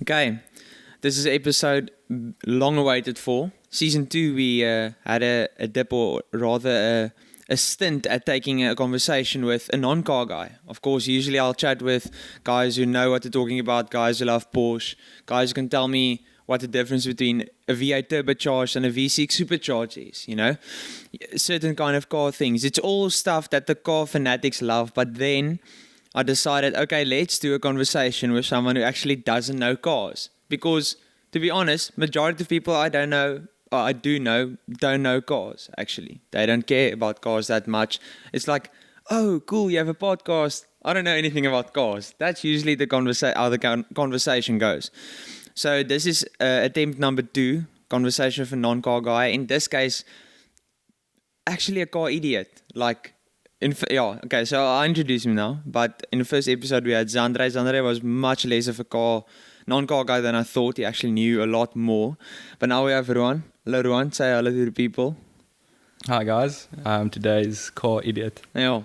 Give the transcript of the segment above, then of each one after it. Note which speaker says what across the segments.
Speaker 1: Okay, this is episode long awaited for. Season 2, we had a dip, or rather a stint at taking a conversation with a non-car guy. Of course, usually I'll chat with guys who know what they're talking about, guys who love Porsche, guys who can tell me what the difference between a V8 turbocharged and a V6 supercharged is, you know? Certain kind of car things. It's all stuff that the car fanatics love, but then I decided, okay, let's do a conversation with someone who actually doesn't know cars. Because, to be honest, majority of people I do know, don't know cars, actually. They don't care about cars that much. It's like, oh, cool, you have a podcast. I don't know anything about cars. That's usually how the conversation goes. So this is attempt number 2, conversation with a non-car guy. In this case, actually a car idiot. So I'll introduce him now. But in the first episode, we had Zandre. Zandre was much less of a non-car guy than I thought. He actually knew a lot more. But now we have Ruan. Hello, Ruan. Say hello to the people.
Speaker 2: Hi, guys. I'm today's car idiot.
Speaker 1: Yeah,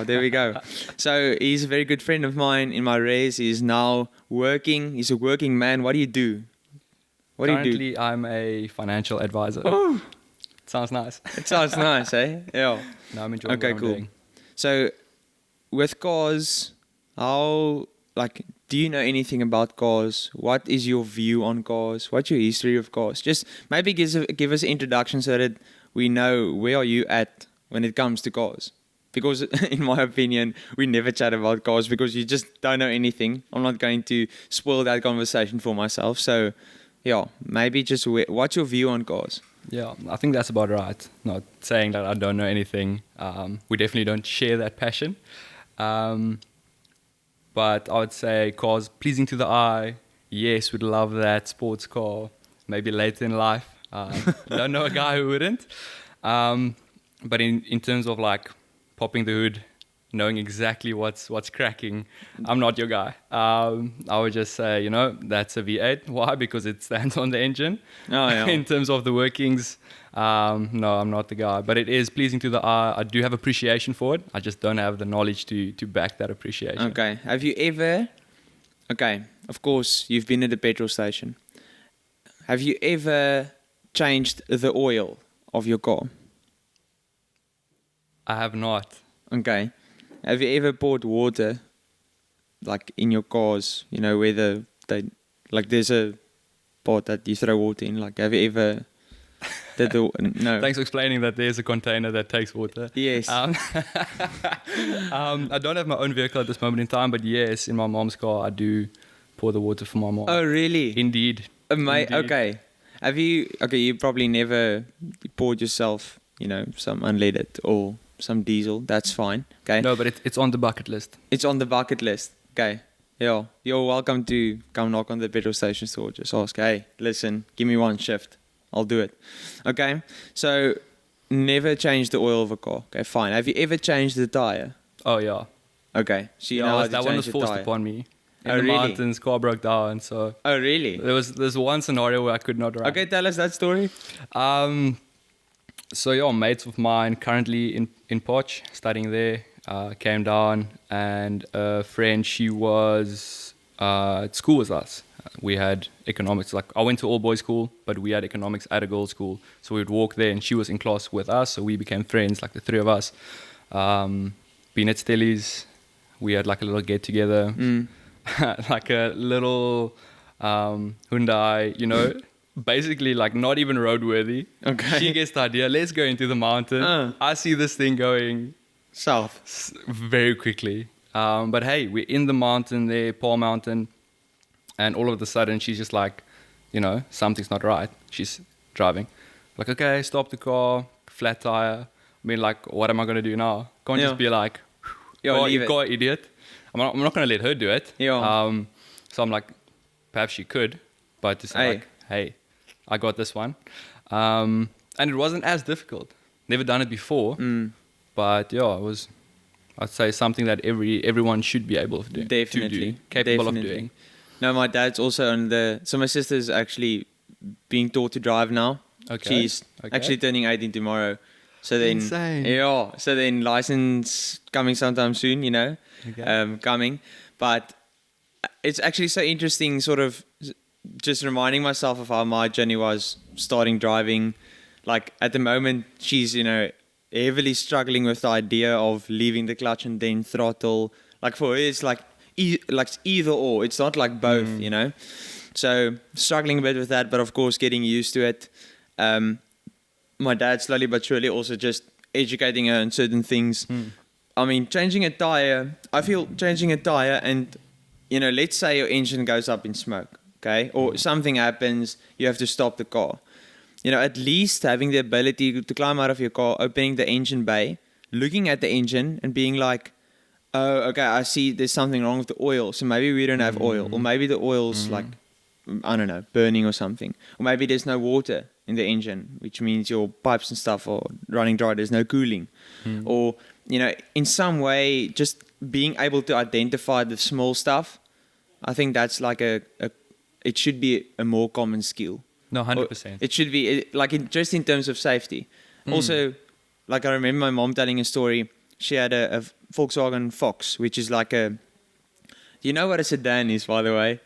Speaker 1: there we go. So he's a very good friend of mine in my race. He's now working. He's a working man. What do you do?
Speaker 2: Currently, I'm a financial advisor.
Speaker 1: Oh,
Speaker 2: Sounds nice.
Speaker 1: it sounds nice, eh? Yeah.
Speaker 2: No, I'm enjoying what I'm doing.
Speaker 1: So, with cars, do you know anything about cars? What is your view on cars? What's your history of cars? Just maybe give us an introduction so that we know where are you at when it comes to cars. Because in my opinion, we never chat about cars because you just don't know anything. I'm not going to spoil that conversation for myself. So, yeah, maybe just what's your view on cars?
Speaker 2: Yeah, I think that's about right. Not saying that I don't know anything. We definitely don't share that passion. But I would say cars pleasing to the eye. Yes, we'd love that sports car. Maybe later in life. Don't know a guy who wouldn't. But in terms of like popping the hood, knowing exactly what's cracking, I'm not your guy. I would just say, that's a V8. Why? Because it stands on the engine.
Speaker 1: Oh, yeah.
Speaker 2: In terms of the workings, no, I'm not the guy. But it is pleasing to the eye. I do have appreciation for it. I just don't have the knowledge to back that appreciation.
Speaker 1: Okay. Have you ever... Okay, of course, you've been at a petrol station. Have you ever changed the oil of your car?
Speaker 2: I have not.
Speaker 1: Okay. Have you ever poured water, like in your cars? You know where there's a pot that you throw water in. Like, have you ever? No.
Speaker 2: Thanks for explaining that there's a container that takes water.
Speaker 1: Yes.
Speaker 2: I don't have my own vehicle at this moment in time, but yes, in my mom's car, I do pour the water for my mom.
Speaker 1: Oh, really?
Speaker 2: Indeed.
Speaker 1: Indeed. Okay. Have you? Okay, you probably never poured yourself, some unleaded or some diesel. That's fine. Okay.
Speaker 2: No, but it's on the bucket list.
Speaker 1: It's on the bucket list. Okay. Yeah. You're welcome to come knock on the petrol station store. Just ask, hey, listen, give me one shift. I'll do it. Okay. So, never change the oil of a car. Okay, fine. Have you ever changed the tire?
Speaker 2: Oh, yeah.
Speaker 1: Okay. So you know how to
Speaker 2: that one was
Speaker 1: change the
Speaker 2: forced
Speaker 1: tire.
Speaker 2: upon me. In
Speaker 1: Oh,
Speaker 2: the
Speaker 1: really?
Speaker 2: mountains, car broke down. So
Speaker 1: Oh, really?
Speaker 2: there's one scenario where I could not ride.
Speaker 1: Okay, tell us that story.
Speaker 2: So yeah, mates of mine currently in Poch, studying there, came down, and a friend, she was at school with us. We had economics. Like, I went to all boys school, but we had economics at a girls' school. So we would walk there, and she was in class with us. So we became friends, like the three of us. Been at Stellies, we had like a little get together, like a little Hyundai, basically like not even roadworthy.
Speaker 1: Okay.
Speaker 2: She gets the idea, let's go into the mountain. I see this thing going
Speaker 1: South.
Speaker 2: very quickly. But hey, we're in the mountain there, Paul Mountain, and all of a sudden she's just like, something's not right. She's driving. Like, okay, stop the car, flat tire. I mean, like, what am I going to do now? Can't just be like,
Speaker 1: leave it.
Speaker 2: Go idiot. I'm not going to let her do it.
Speaker 1: Yeah.
Speaker 2: So I'm like, perhaps she could, but just like, hey, I got this one. And it wasn't as difficult. Never done it before. But yeah, it was, I'd say, something that everyone should be able to do.
Speaker 1: Definitely.
Speaker 2: Capable of doing.
Speaker 1: No, my dad's also so my sister's actually being taught to drive now.
Speaker 2: Okay.
Speaker 1: She's actually turning 18 tomorrow. So then,
Speaker 2: Insane.
Speaker 1: Yeah. So then license coming sometime soon,
Speaker 2: Okay.
Speaker 1: coming. But it's actually so interesting, sort of just reminding myself of how my journey was starting driving. Like at the moment, she's, heavily struggling with the idea of leaving the clutch and then throttle. Like for her, it's like either or. It's not like both, So struggling a bit with that, but of course getting used to it. My dad slowly but surely also just educating her on certain things. I mean, changing a tire. I feel changing a tire and, let's say your engine goes up in smoke, okay? Or something happens, you have to stop the car. At least having the ability to climb out of your car, opening the engine bay, looking at the engine and being like, oh, okay, I see there's something wrong with the oil. So maybe we don't have oil. Or maybe the oil's like, I don't know, burning or something. Or maybe there's no water in the engine, which means your pipes and stuff are running dry. There's no cooling. Or, in some way, just being able to identify the small stuff, I think that's like it should be a more common skill.
Speaker 2: No, 100%.
Speaker 1: It should be just in terms of safety. Also, like I remember my mom telling a story. She had a Volkswagen Fox, which is like do you know what a sedan is, by the way?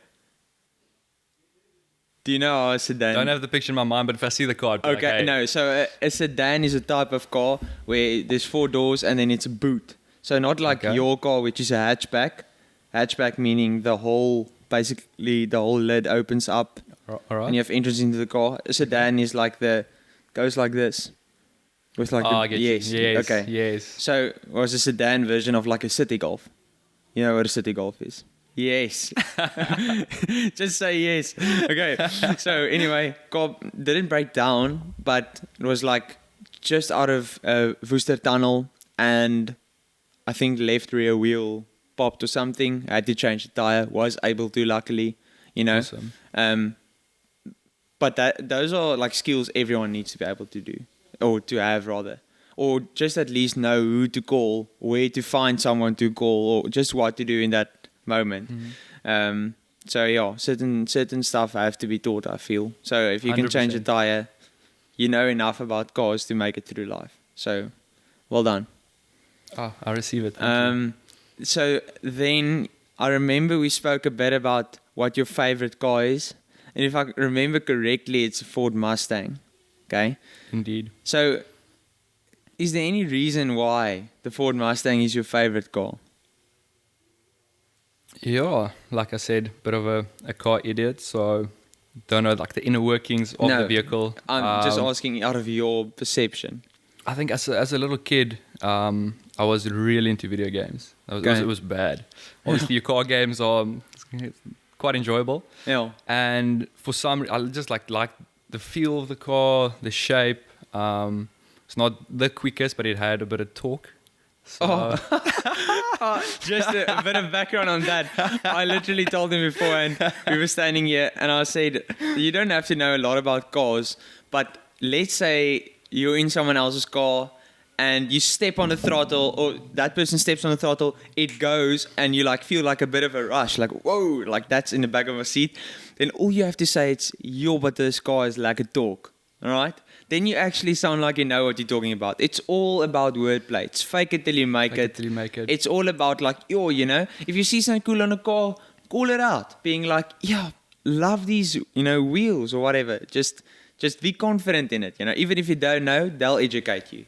Speaker 1: Do you know how a sedan?
Speaker 2: I don't have the picture in my mind, but if I see the card,
Speaker 1: Okay, no. So a sedan is a type of car where there's 4 doors and then it's a boot. So not like your car, which is a hatchback. Hatchback meaning basically the whole lid opens up.
Speaker 2: All right.
Speaker 1: And you have entrance into the car. A sedan is like goes like this. With like
Speaker 2: I get
Speaker 1: yes.
Speaker 2: you. Yes.
Speaker 1: Okay.
Speaker 2: Yes.
Speaker 1: So it was a sedan version of like a city golf. You know what a city golf is? Yes. Just say yes. Okay. So anyway, car didn't break down, but it was like just out of Worcester Tunnel, and I think left rear wheel popped or something. I had to change the tire. Was able to, luckily,
Speaker 2: Awesome.
Speaker 1: But those are like skills everyone needs to be able to do, or to have rather, or just at least know who to call, where to find someone to call, or just what to do in that moment. So yeah, certain stuff have to be taught, I feel. So if you can change a
Speaker 2: 100%.
Speaker 1: tire, you know enough about cars to make it through life. So well done.
Speaker 2: Oh, I receive it. Thank you.
Speaker 1: So then I remember we spoke a bit about what your favorite car is. And if I remember correctly, it's a Ford Mustang. Okay?
Speaker 2: Indeed.
Speaker 1: So is there any reason why the Ford Mustang is your favorite car?
Speaker 2: Yeah, like I said, bit of a car idiot, so don't know like the inner workings of the vehicle.
Speaker 1: I'm just asking out of your perception.
Speaker 2: I think as a little kid, I was really into video games. It was bad. Obviously, your car games are quite enjoyable.
Speaker 1: Yeah.
Speaker 2: And for some, I just like the feel of the car, the shape. It's not the quickest, but it had a bit of torque. So
Speaker 1: Just a bit of background on that. I literally told him before, and we were standing here, and I said, you don't have to know a lot about cars, but let's say you're in someone else's car and you step on the throttle, or that person steps on the throttle, it goes, and you like feel like a bit of a rush, like whoa, like that's in the back of my seat. Then all you have to say is, yo, but this car is like a torque. All right? Then you actually sound like you know what you're talking about. It's all about wordplay. It's fake it till you make it.
Speaker 2: Till you make it.
Speaker 1: It's all about like, yo, if you see something cool on a car, call it out. Being like, yeah, love these, wheels or whatever. Just be confident in it, Even if you don't know, they'll educate you,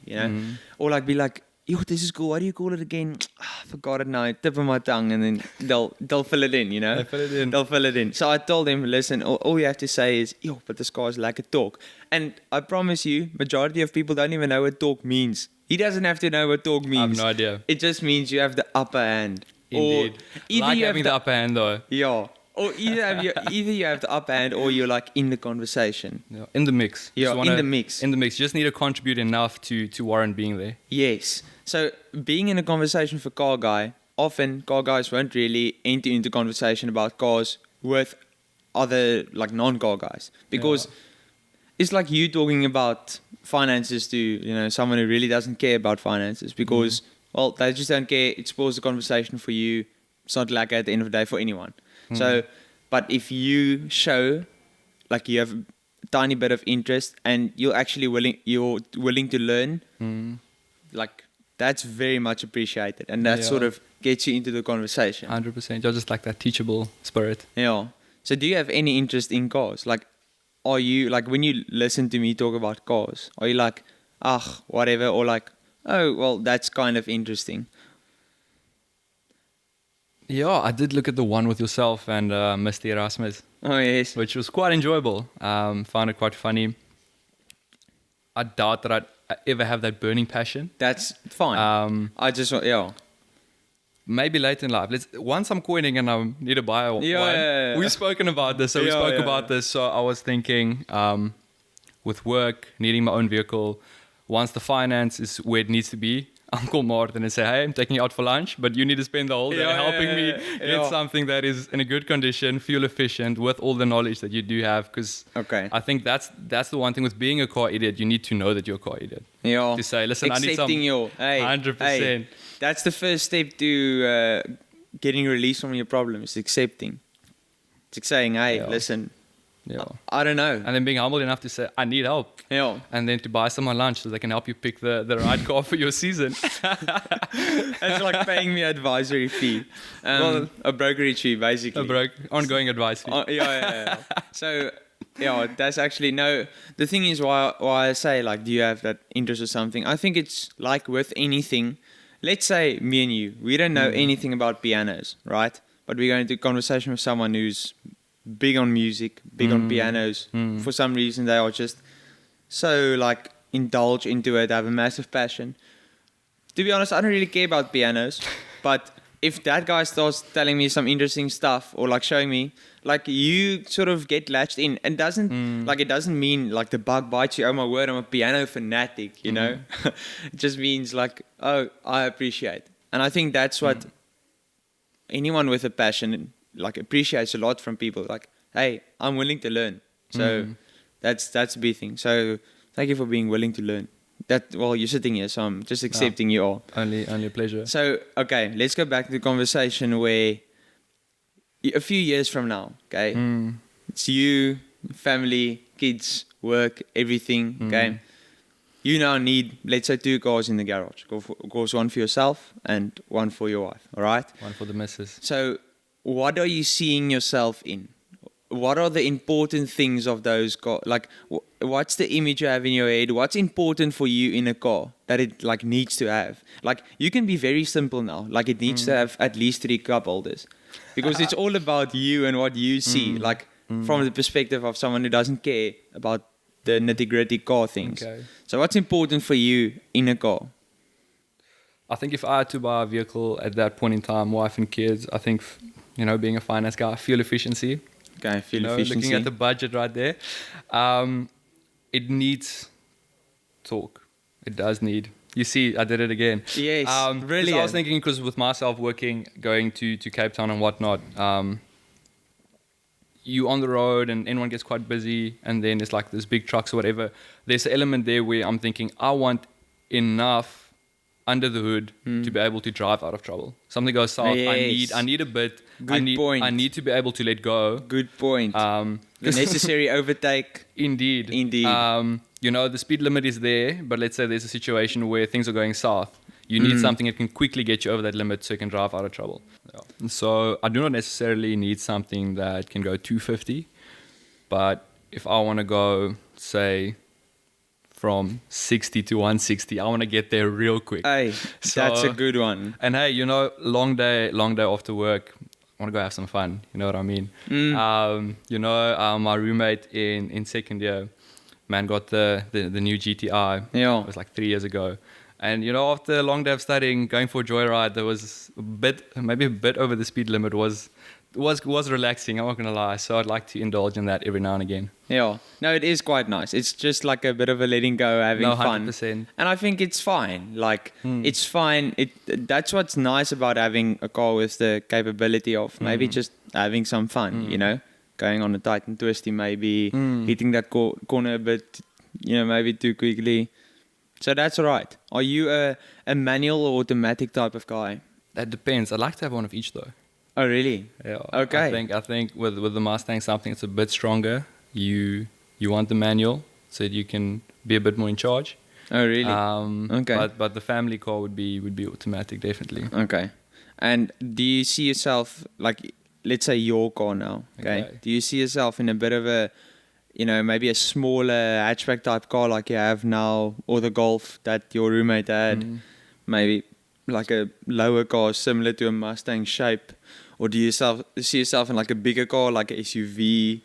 Speaker 1: Or like be like, yo, this is cool. What do you call it again? I forgot it now. Tip of my tongue, and then they'll fill it in,
Speaker 2: They fill it in.
Speaker 1: They'll fill it in. So I told him, listen, all you have to say is, yo, but this car is like a torque. And I promise you, majority of people don't even know what torque means. He doesn't have to know what torque means.
Speaker 2: I have no idea.
Speaker 1: It just means you have the upper hand.
Speaker 2: Indeed.
Speaker 1: Or
Speaker 2: Like having the upper hand though.
Speaker 1: Yeah. Or either you have the upper hand, or you're like in the conversation.
Speaker 2: Yeah, in the mix.
Speaker 1: Yeah, in the mix.
Speaker 2: In the mix. You just need to contribute enough to warrant being there.
Speaker 1: Yes. So being in a conversation with a car guy, often car guys won't really enter into conversation about cars with other like non-car guys, because it's like you talking about finances to someone who really doesn't care about finances, because well, they just don't care. It spoils the conversation for you. It's not like at the end of the day for anyone. So, but if you show like you have a tiny bit of interest and you're willing to learn, like that's very much appreciated, and that sort of gets you into the conversation.
Speaker 2: 100%. You're just like that teachable spirit.
Speaker 1: Yeah. So do you have any interest in cars? Like, are you, like, when you listen to me talk about cars, are you like, whatever, or like, oh, well, that's kind of interesting?
Speaker 2: Yeah, I did look at the one with yourself and Mr. Erasmus,
Speaker 1: Oh, yes.
Speaker 2: which was quite enjoyable. Found it quite funny. I doubt that I'd ever have that burning passion.
Speaker 1: That's fine. I just want, yeah.
Speaker 2: Maybe later in life. Once I'm coining and I need to buy one.
Speaker 1: Yeah.
Speaker 2: We've spoken about this. So we spoke about this. So I was thinking, with work, needing my own vehicle, once the finance is where it needs to be, I'll call Martin and say, hey, I'm taking you out for lunch, but you need to spend the whole day helping me get something that is in a good condition, fuel efficient, with all the knowledge that you do have. Because I think that's the one thing with being a car idiot. You need to know that you're a car idiot.
Speaker 1: Yeah.
Speaker 2: To say, listen,
Speaker 1: accepting
Speaker 2: I need some 100%.
Speaker 1: Hey, that's the first step to getting released from your problems, accepting. It's like saying, hey, listen, I don't know.
Speaker 2: And then being humble enough to say, I need help.
Speaker 1: Yeah.
Speaker 2: And then to buy someone lunch so they can help you pick the right car for your season.
Speaker 1: That's like paying me advisory fee. A brokerage fee, basically.
Speaker 2: Ongoing advice fee.
Speaker 1: Yeah. So, that's actually, no, the thing is why I say, like, do you have that interest or something? I think it's like with anything. Let's say me and you, we don't know anything about pianos, right? But we're going to conversation with someone who's big on music, big on pianos. For some reason, they are just so like indulge into it, have a massive passion. To be honest, I don't really care about pianos, but if that guy starts telling me some interesting stuff or like showing me, like you sort of get latched in, and it doesn't mean like the bug bites you. Oh my word, I'm a piano fanatic, you know. It just means like, oh, I appreciate, and I think that's what anyone with a passion like appreciates a lot from people. Like, hey, I'm willing to learn. So that's a big thing. So thank you for being willing to learn. You're sitting here, so I'm just accepting you all.
Speaker 2: Only a pleasure.
Speaker 1: So, okay, let's go back to the conversation where a few years from now, okay, it's you, family, kids, work, everything, okay. You now need, let's say, 2 cars in the garage. Of course, one for yourself and one for your wife, all right?
Speaker 2: One for the missus.
Speaker 1: So, what are you seeing yourself in? What are the important things of those cars? Like, what's the image you have in your head? What's important for you in a car that it like needs to have? Like, you can be very simple now. Like, it needs to have at least 3 cup holders, because it's all about you and what you see. Like, from the perspective of someone who doesn't care about the nitty-gritty car things.
Speaker 2: Okay.
Speaker 1: So, what's important for you in a car?
Speaker 2: I think if I had to buy a vehicle at that point in time, wife and kids, I think, being a finance guy, fuel efficiency.
Speaker 1: Okay, fuel efficiency.
Speaker 2: Looking at the budget right there, it needs talk. It does need. You see, I did it again.
Speaker 1: Yes, brilliant.
Speaker 2: I was thinking, because with myself working, going to Cape Town and whatnot, you on the road and anyone gets quite busy, and then it's like there's big trucks or whatever. There's an element there where I'm thinking I want enough under the hood to be able to drive out of trouble. Something goes south.
Speaker 1: Yes.
Speaker 2: I need a bit.
Speaker 1: Good point.
Speaker 2: I need to be able to let go.
Speaker 1: Good point. The necessary overtake.
Speaker 2: Indeed. The speed limit is there, but let's say there's a situation where things are going south. You need something that can quickly get you over that limit so you can drive out of trouble. Yeah. So I do not necessarily need something that can go 250, but if I want to go, say, from 60 to 160, I want to get there real quick.
Speaker 1: Hey, that's a good one.
Speaker 2: And hey, long day after work, I want to go have some fun. You know what I mean? My roommate in second year, man, got the new GTI.
Speaker 1: Yeah.
Speaker 2: It was like 3 years ago. And, after a long day of studying, going for a joyride, there was maybe a bit over the speed limit was relaxing, I'm not going to lie. So I'd like to indulge in that every now and again.
Speaker 1: Yeah. No, it is quite nice. It's just like a bit of a letting go, having fun.
Speaker 2: 100%.
Speaker 1: And I think it's fine. Like, it's fine. That's what's nice about having a car with the capability of maybe just having some fun, going on a tight and twisty, maybe hitting that corner a bit, maybe too quickly. So that's all right. Are you a manual or automatic type of guy?
Speaker 2: That depends. I'd like to have one of each, though.
Speaker 1: Oh, really?
Speaker 2: Yeah.
Speaker 1: Okay.
Speaker 2: I think with the Mustang, something that's a bit stronger. You want the manual so that you can be a bit more in charge.
Speaker 1: Oh, really? Okay.
Speaker 2: But the family car would be automatic, definitely.
Speaker 1: Okay. And do you see yourself, like, let's say your car now. Okay. Do you see yourself in a bit of a, maybe a smaller hatchback type car like you have now, or the Golf that your roommate had? Maybe like a lower car similar to a Mustang shape, or do you see yourself in like a bigger car, like a SUV?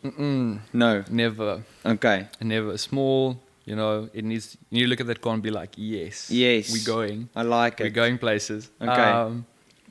Speaker 1: No,
Speaker 2: never.
Speaker 1: Okay,
Speaker 2: never. Small. It needs. You look at that car and be like, yes, we're going.
Speaker 1: I like it.
Speaker 2: We're going places.
Speaker 1: Okay.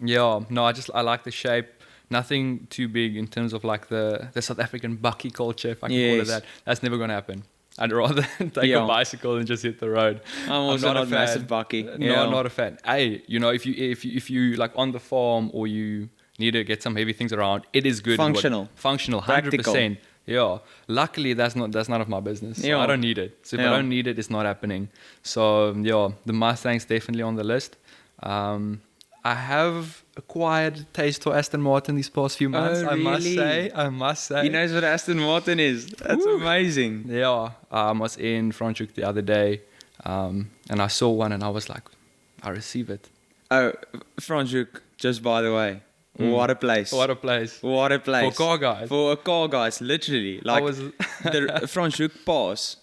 Speaker 2: Yeah. No, I like the shape. Nothing too big in terms of like the South African bucky culture, if I can call it that. That's never going to happen. I'd rather take a bicycle and just hit the road.
Speaker 1: I'm also not a massive bucky.
Speaker 2: No, not a fan. Hey, if you like on the farm or you need to get some heavy things around, it is good.
Speaker 1: Functional,
Speaker 2: 100%. Yeah. Luckily, that's none of my business. So I don't need it. So if I don't need it, it's not happening. So yeah, the Mustang's definitely on the list. I have acquired a taste for Aston Martin these past few months.
Speaker 1: Oh, really?
Speaker 2: I must say.
Speaker 1: He knows what Aston Martin is. That's amazing.
Speaker 2: Yeah. I was in Franschhoek the other day, and I saw one, and I was like, I receive it.
Speaker 1: Oh, Franschhoek, just by the way. What a place.
Speaker 2: What a place.
Speaker 1: What a place.
Speaker 2: For car guys.
Speaker 1: For a car guys, literally. Like the Franschhoek Pass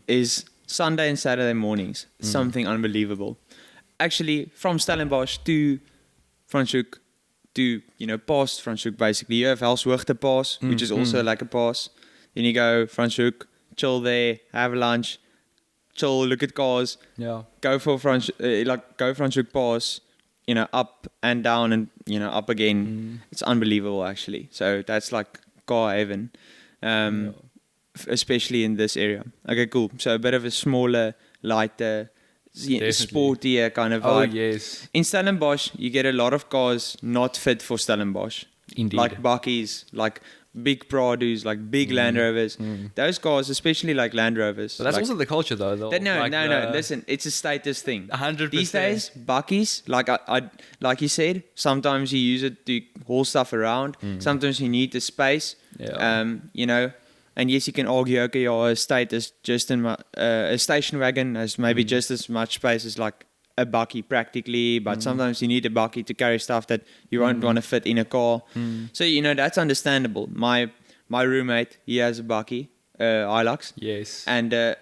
Speaker 1: is Sunday and Saturday mornings. Something unbelievable. Actually, from Stellenbosch to Franschhoek to, past Franschhoek basically. You have Helshoogte Pass, which is also like a pass. Then you go Franschhoek, chill there, have lunch, chill, look at cars.
Speaker 2: Yeah.
Speaker 1: Go for Franschhoek Pass, up and down and, up again. It's unbelievable actually. So that's like car heaven. Especially in this area. Okay, cool. So a bit of a smaller, lighter, sportier kind of vibe.
Speaker 2: Oh, yes.
Speaker 1: In Stellenbosch, you get a lot of cars not fit for Stellenbosch.
Speaker 2: Indeed.
Speaker 1: Like Bakkies, like big Prados, like big Land Rovers. Those cars, especially like Land Rovers.
Speaker 2: But that's also the culture though.
Speaker 1: No. Listen, it's a status thing.
Speaker 2: 100%.
Speaker 1: These days, Bakkies, like you said, sometimes you use it to haul stuff around. Sometimes you need the space.
Speaker 2: Yeah.
Speaker 1: And yes, you can argue, okay, your status just in a station wagon has maybe just as much space as like a bakkie practically, but sometimes you need a bakkie to carry stuff that you won't want to fit in a car. So, that's understandable. My roommate, he has a bakkie, Hilux.
Speaker 2: Yes.
Speaker 1: And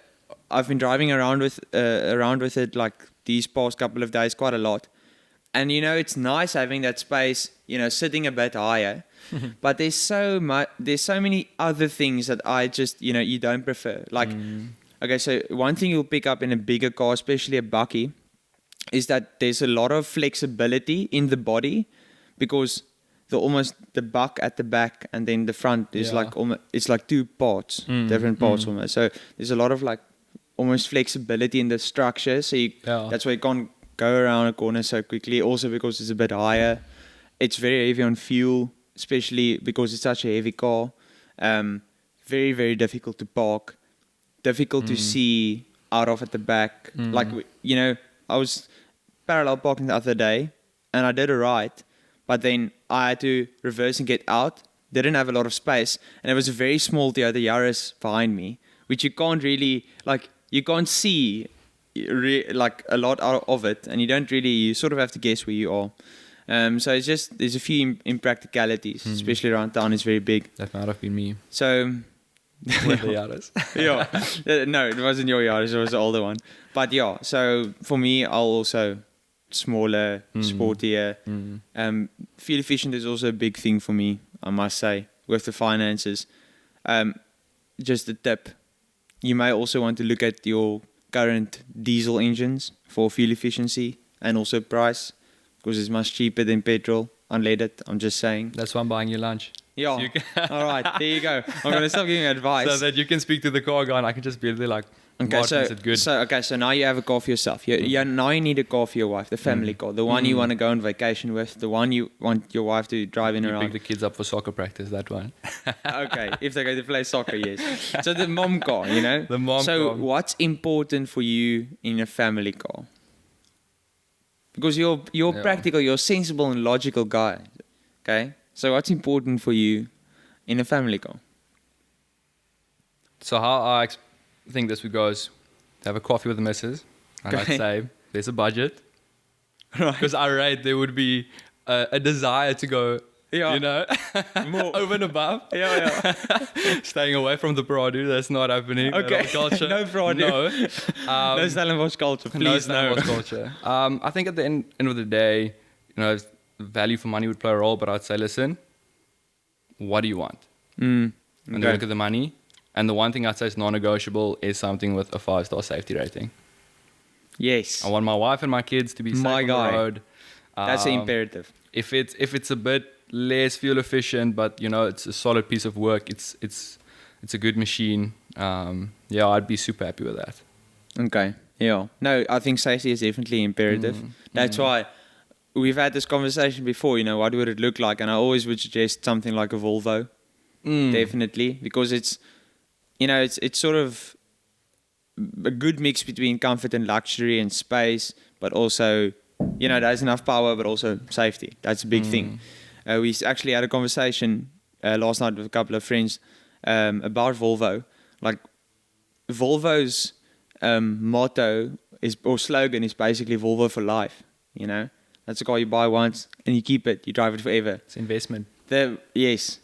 Speaker 1: I've been driving around with it like these past couple of days quite a lot. And, it's nice having that space, sitting a bit higher. But there's so many other things that I just, you don't prefer. Like, okay, so one thing you'll pick up in a bigger car, especially a bakkie, is that there's a lot of flexibility in the body because the buck at the back and then the front is it's like two parts, different parts almost. So there's a lot of like almost flexibility in the structure. So that's why you can't go around a corner so quickly. Also because it's a bit higher. It's very heavy on fuel, especially because it's such a heavy car. Very, very difficult to park. Difficult to see out of at the back. Like, I was parallel parking the other day and I did a right, but then I had to reverse and get out. Didn't have a lot of space. And there was a very small Toyota Yaris behind me, which you can't really, like, you can't see like a lot out of it. And you sort of have to guess where you are. So it's just, there's a few impracticalities, especially around town. It's very big.
Speaker 2: That might have been me.
Speaker 1: So...
Speaker 2: With the Yaris.
Speaker 1: No, it wasn't your Yaris, it was the older one. But yeah, so for me, I'll also smaller, sportier. Fuel efficient is also a big thing for me, I must say, with the finances. Just a tip, you may also want to look at your current diesel engines for fuel efficiency and also price, because it's much cheaper than petrol, unleaded, I'm just saying.
Speaker 2: That's why I'm buying you lunch.
Speaker 1: Yeah. So all right, there you go. I'm going to stop giving advice.
Speaker 2: So that you can speak to the car guy and I can just be like,
Speaker 1: okay,
Speaker 2: good.
Speaker 1: So now you have a car for yourself. Now you need a car for your wife, the family car, the one you want to go on vacation with, the one you want your wife to drive in around.
Speaker 2: Pick the kids up for soccer practice, that one.
Speaker 1: Okay, if they go to play soccer, yes. So the mom car,
Speaker 2: The mom car.
Speaker 1: So what's important for you in a family car? Because you're practical, you're a sensible and logical guy. Okay? So what's important for you in a family car?
Speaker 2: So how I think this would go is to have a coffee with the missus. And I'd say there's a budget.
Speaker 1: Right.
Speaker 2: Because I rate there would be a desire to go,
Speaker 1: Yeah.
Speaker 2: You know,
Speaker 1: More.
Speaker 2: over and above.
Speaker 1: Yeah.
Speaker 2: Staying away from the Pradu, that's not happening. That
Speaker 1: Okay.
Speaker 2: old culture.
Speaker 1: No Pradu.
Speaker 2: No.
Speaker 1: No Stellenbosch culture, please.
Speaker 2: no Stellenbosch culture. I think at the end of the day, value for money would play a role, but I'd say, listen, what do you want? And then
Speaker 1: Okay.
Speaker 2: look at the money. And the one thing I'd say is non-negotiable is something with a 5-star safety rating.
Speaker 1: Yes.
Speaker 2: I want my wife and my kids to be safe
Speaker 1: My
Speaker 2: on
Speaker 1: guy.
Speaker 2: the road.
Speaker 1: That's imperative.
Speaker 2: If it's a bit less fuel efficient, but it's a solid piece of work, it's a good machine. I'd be super happy with that.
Speaker 1: Okay. Yeah. No, I think safety is definitely imperative. That's why we've had this conversation before, what would it look like? And I always would suggest something like a Volvo. Definitely. Because it's sort of a good mix between comfort and luxury and space, but also, there's enough power, but also safety. That's a big thing. We actually had a conversation last night with a couple of friends about Volvo. Like, Volvo's motto or slogan is basically Volvo for life. That's a car you buy once and you keep it, you drive it forever.
Speaker 2: It's investment.
Speaker 1: Yes,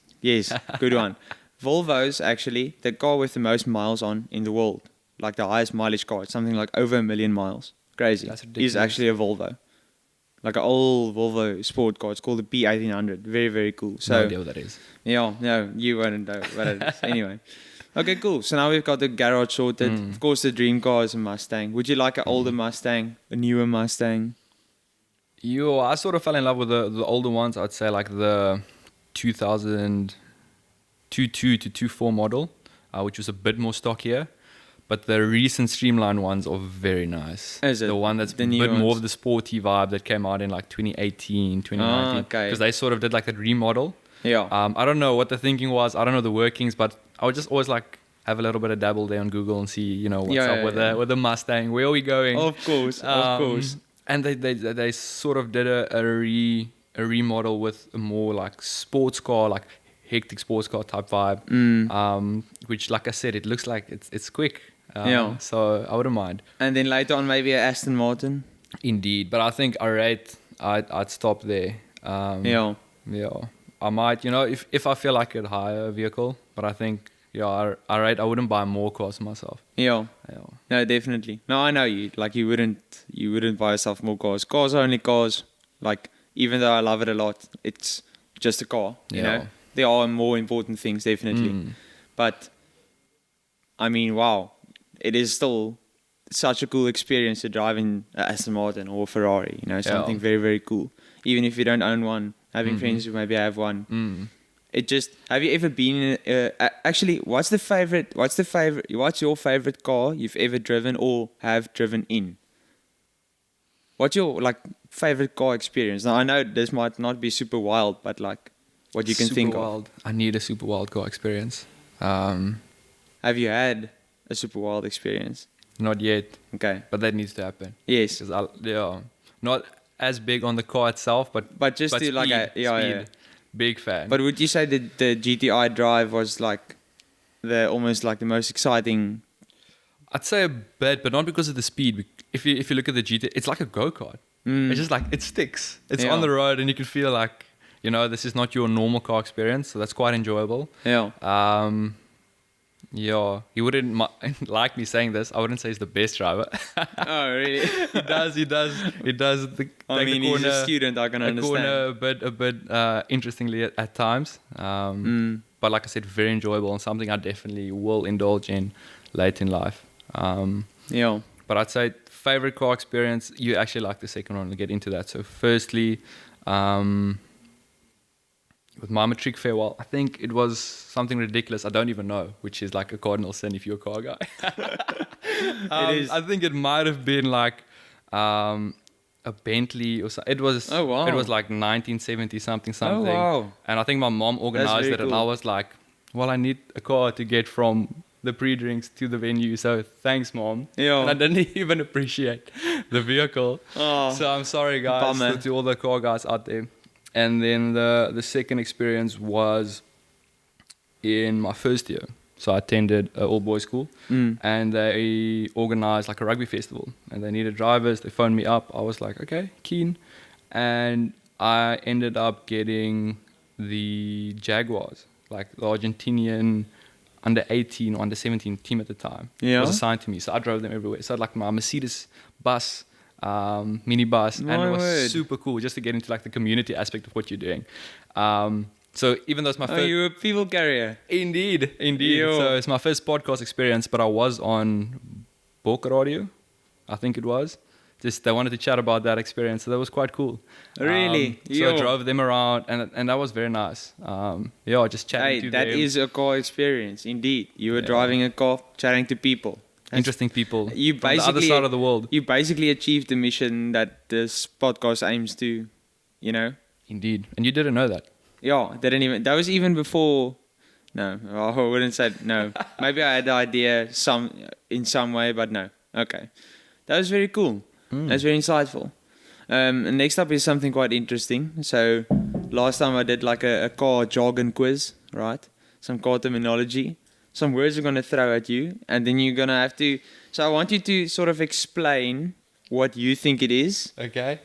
Speaker 1: good one. Volvo's actually the car with the most miles on in the world, like the highest mileage car. It's something like over 1 million miles. Crazy.
Speaker 2: That's ridiculous.
Speaker 1: It's actually a Volvo, like an old Volvo sport car. It's called the P1800. Very, very cool. So
Speaker 2: No idea what that is.
Speaker 1: yeah, no, you wouldn't know what it is. Anyway. Okay, cool. So now we've got the garage sorted. Of course, the dream car is a Mustang. Would you like an older Mustang, a newer Mustang?
Speaker 2: I sort of fell in love with the older ones. I'd say like the 2022 to 24 model, which was a bit more stockier. But the recent streamlined ones are very nice.
Speaker 1: Is it?
Speaker 2: The one that's
Speaker 1: The
Speaker 2: a
Speaker 1: new
Speaker 2: bit more
Speaker 1: ones?
Speaker 2: of the sporty vibe that came out in like 2018, 2019.
Speaker 1: okay.
Speaker 2: Because they sort of did like that remodel.
Speaker 1: Yeah.
Speaker 2: I don't know what the thinking was. I don't know the workings, but I would just always like have a little bit of dabble there on Google and see, what's up with the Mustang. Where are we going?
Speaker 1: Of course.
Speaker 2: And they sort of did a remodel with a more like sports car, like hectic sports car type vibe. Which, like I said, it looks like it's quick. So I wouldn't mind.
Speaker 1: And then later on, maybe an Aston Martin.
Speaker 2: Indeed, but I think I'd stop there.
Speaker 1: Yeah.
Speaker 2: I might, if I feel like I'd hire a vehicle, but I think, I wouldn't buy more cars myself.
Speaker 1: Yeah. No, definitely. No, I know you. Like, you wouldn't buy yourself more cars. Cars are only cars. Like, even though I love it a lot, it's just a car. You know, there are more important things, definitely. But I mean, wow, it is still such a cool experience to drive in Aston Martin or Ferrari. Something very, very cool. Even if you don't own one, having friends who maybe have one. Have you ever been in actually, what's your favorite car you've ever driven or have driven in? What's your favorite car experience? Now I know this might not be super wild, but like what you can think of.
Speaker 2: I need a super wild car experience.
Speaker 1: Have you had a super wild experience?
Speaker 2: Not yet.
Speaker 1: Okay.
Speaker 2: But that needs to happen.
Speaker 1: Yes.
Speaker 2: Because not as big on the car itself, but
Speaker 1: just to
Speaker 2: speed,
Speaker 1: like
Speaker 2: speed. Big fan.
Speaker 1: But would you say that the GTI drive was like almost like the most exciting?
Speaker 2: I'd say a bit, but not because of the speed. If you look at the GT, it's like a go-kart. It's just like it sticks. It's on the road, and you can feel like this is not your normal car experience. So that's quite enjoyable.
Speaker 1: Yeah.
Speaker 2: He wouldn't like me saying this. I wouldn't say he's the best driver.
Speaker 1: Oh, really?
Speaker 2: He does. He's
Speaker 1: a student. I can understand.
Speaker 2: A bit interestingly at times. But like I said, very enjoyable and something I definitely will indulge in late in life. But I'd say favorite car experience. You actually like the second one. We'll get into that. So firstly, with my matric farewell, I think it was something ridiculous. I don't even know, which is like a cardinal sin if you're a car guy.
Speaker 1: It is.
Speaker 2: I think it might have been like a Bentley or something. It was.
Speaker 1: Oh wow.
Speaker 2: It was like 1970 something.
Speaker 1: Oh wow.
Speaker 2: And I think my mom organized it, and I was like, "Well, I need a car to get from the pre-drinks to the venue. So thanks, Mom."
Speaker 1: Yeah.
Speaker 2: And I didn't even appreciate the vehicle.
Speaker 1: Oh,
Speaker 2: So I'm sorry, guys,
Speaker 1: bummer.
Speaker 2: to all the car guys out there. And then the second experience was in my first year. So I attended an all-boys school, and they organized like a rugby festival, and they needed drivers. They phoned me up. I was like, okay, keen. And I ended up getting the Jaguars, like the Argentinian under 18 or under 17 team at the time.
Speaker 1: Yeah.
Speaker 2: Was assigned to me, so I drove them everywhere. So I had like my Mercedes bus, minibus, and
Speaker 1: My
Speaker 2: it was
Speaker 1: word.
Speaker 2: super cool just to get into like the community aspect of what you're doing. So even though it's my
Speaker 1: Oh,
Speaker 2: first,
Speaker 1: you're a people carrier.
Speaker 2: indeed.
Speaker 1: Yo.
Speaker 2: So it's my first podcast experience, but I was on Boca Radio, I think it was. Just they wanted to chat about that experience, so that was quite cool.
Speaker 1: Really?
Speaker 2: So
Speaker 1: Yo.
Speaker 2: I drove them around, and that was very nice. Yeah, just chatting
Speaker 1: Hey,
Speaker 2: to
Speaker 1: that
Speaker 2: them.
Speaker 1: is a car experience, indeed. You were
Speaker 2: Yeah.
Speaker 1: driving a car, chatting to people. That's-
Speaker 2: Interesting people
Speaker 1: You
Speaker 2: from the other
Speaker 1: basically-
Speaker 2: side of the world.
Speaker 1: You basically achieved the mission that this podcast aims to, you know?
Speaker 2: Indeed, and you didn't know that.
Speaker 1: Yeah, didn't even. That was even before. No, I wouldn't say no. Maybe I had the idea in some way, but no. Okay, that was very cool. That's very insightful. And next up is something quite interesting. So last time I did like a car jargon quiz, right? Some car terminology. Some words we're gonna throw at you, and then you're gonna have to. So I want you to sort of explain what you think it is.
Speaker 2: Okay.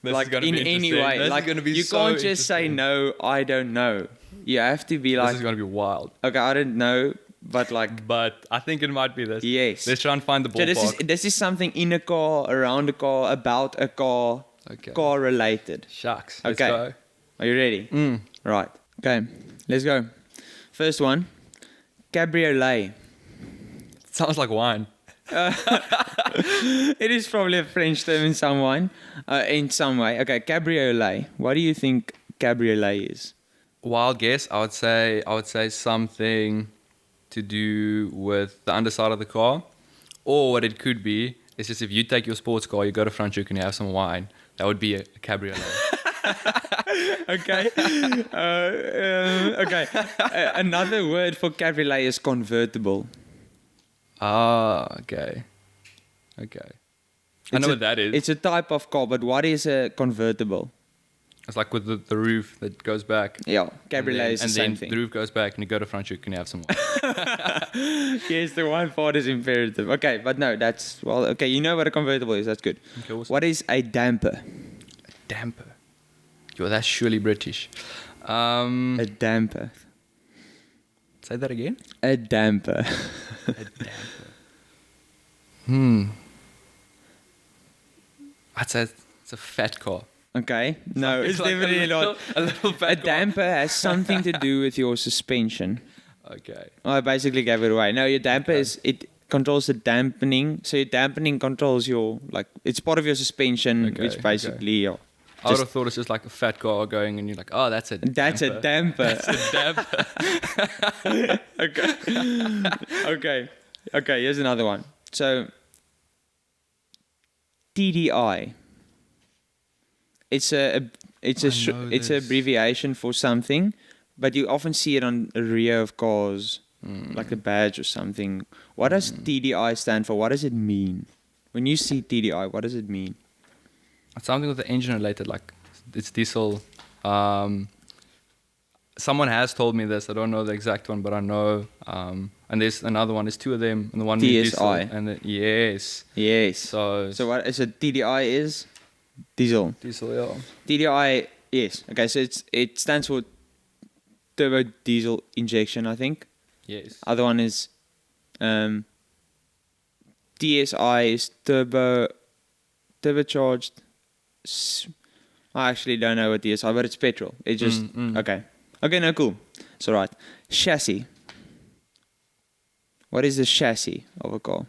Speaker 1: Like in any way, like you can't just say no, I don't know. You have to be
Speaker 2: This
Speaker 1: like,
Speaker 2: is going to be wild.
Speaker 1: okay, I don't know, but like,
Speaker 2: But I think it might be this.
Speaker 1: yes.
Speaker 2: Let's try and find the
Speaker 1: So
Speaker 2: ballpark.
Speaker 1: this is something in a car, around a car, about a car,
Speaker 2: Okay.
Speaker 1: car related.
Speaker 2: Shucks. Let's
Speaker 1: Okay.
Speaker 2: go.
Speaker 1: Are you ready? Right. Okay, let's go. First one, cabriolet.
Speaker 2: Sounds like wine.
Speaker 1: It is probably a French term in some way. Okay, cabriolet. What do you think cabriolet is?
Speaker 2: Wild guess. I would say something to do with the underside of the car, or what it could be is just if you take your sports car, you go to Front Juke and you have some wine. That would be a cabriolet.
Speaker 1: Okay. Okay. Another word for cabriolet is convertible.
Speaker 2: Okay. I know what that is.
Speaker 1: It's a type of car, but what is a convertible?
Speaker 2: It's like with the roof that goes back.
Speaker 1: Yeah, cabriolet is the
Speaker 2: and
Speaker 1: same
Speaker 2: then
Speaker 1: thing.
Speaker 2: the roof goes back and you go to Front Juke and you have some wine.
Speaker 1: Yes, the one part is imperative. Okay, but no, that's, well, okay, you know what a convertible is. That's good.
Speaker 2: Okay, awesome.
Speaker 1: What is a damper?
Speaker 2: Damper. Yo, that's surely British.
Speaker 1: A damper.
Speaker 2: Say that again.
Speaker 1: A damper.
Speaker 2: A damper. I'd say it's a fat car.
Speaker 1: Okay. No, it's
Speaker 2: like
Speaker 1: definitely not.
Speaker 2: A little
Speaker 1: A
Speaker 2: fat car.
Speaker 1: damper has something to do with your suspension.
Speaker 2: Okay.
Speaker 1: I basically gave it away. No, your damper it controls the dampening. So your dampening controls your, like, it's part of your suspension,
Speaker 2: Okay,
Speaker 1: which basically, yeah.
Speaker 2: I would have thought it's just like a fat car going and you're like, oh, that's a
Speaker 1: That's a damper.
Speaker 2: That's a damper.
Speaker 1: Okay. Okay, here's another one. So, TDI. It's an abbreviation for something, but you often see it on a rear of cars, like a badge or something. What does TDI stand for? What does it mean? When you see TDI, what does it mean?
Speaker 2: It's something with the engine related, like it's diesel. Someone has told me this. I don't know the exact one, but I know. And there's another one. There's two of them, and the one means diesel.
Speaker 1: DSI.
Speaker 2: And yes.
Speaker 1: Yes.
Speaker 2: So
Speaker 1: what is a TDI is? Diesel.
Speaker 2: diesel, yeah.
Speaker 1: TDI, yes. Okay, so it stands for turbo diesel injection, I think.
Speaker 2: Yes.
Speaker 1: Other one is TSI is turbocharged. I actually don't know what TSI, but it's petrol. It's just okay. Okay, no, cool. It's alright. Chassis. What is the chassis of a car?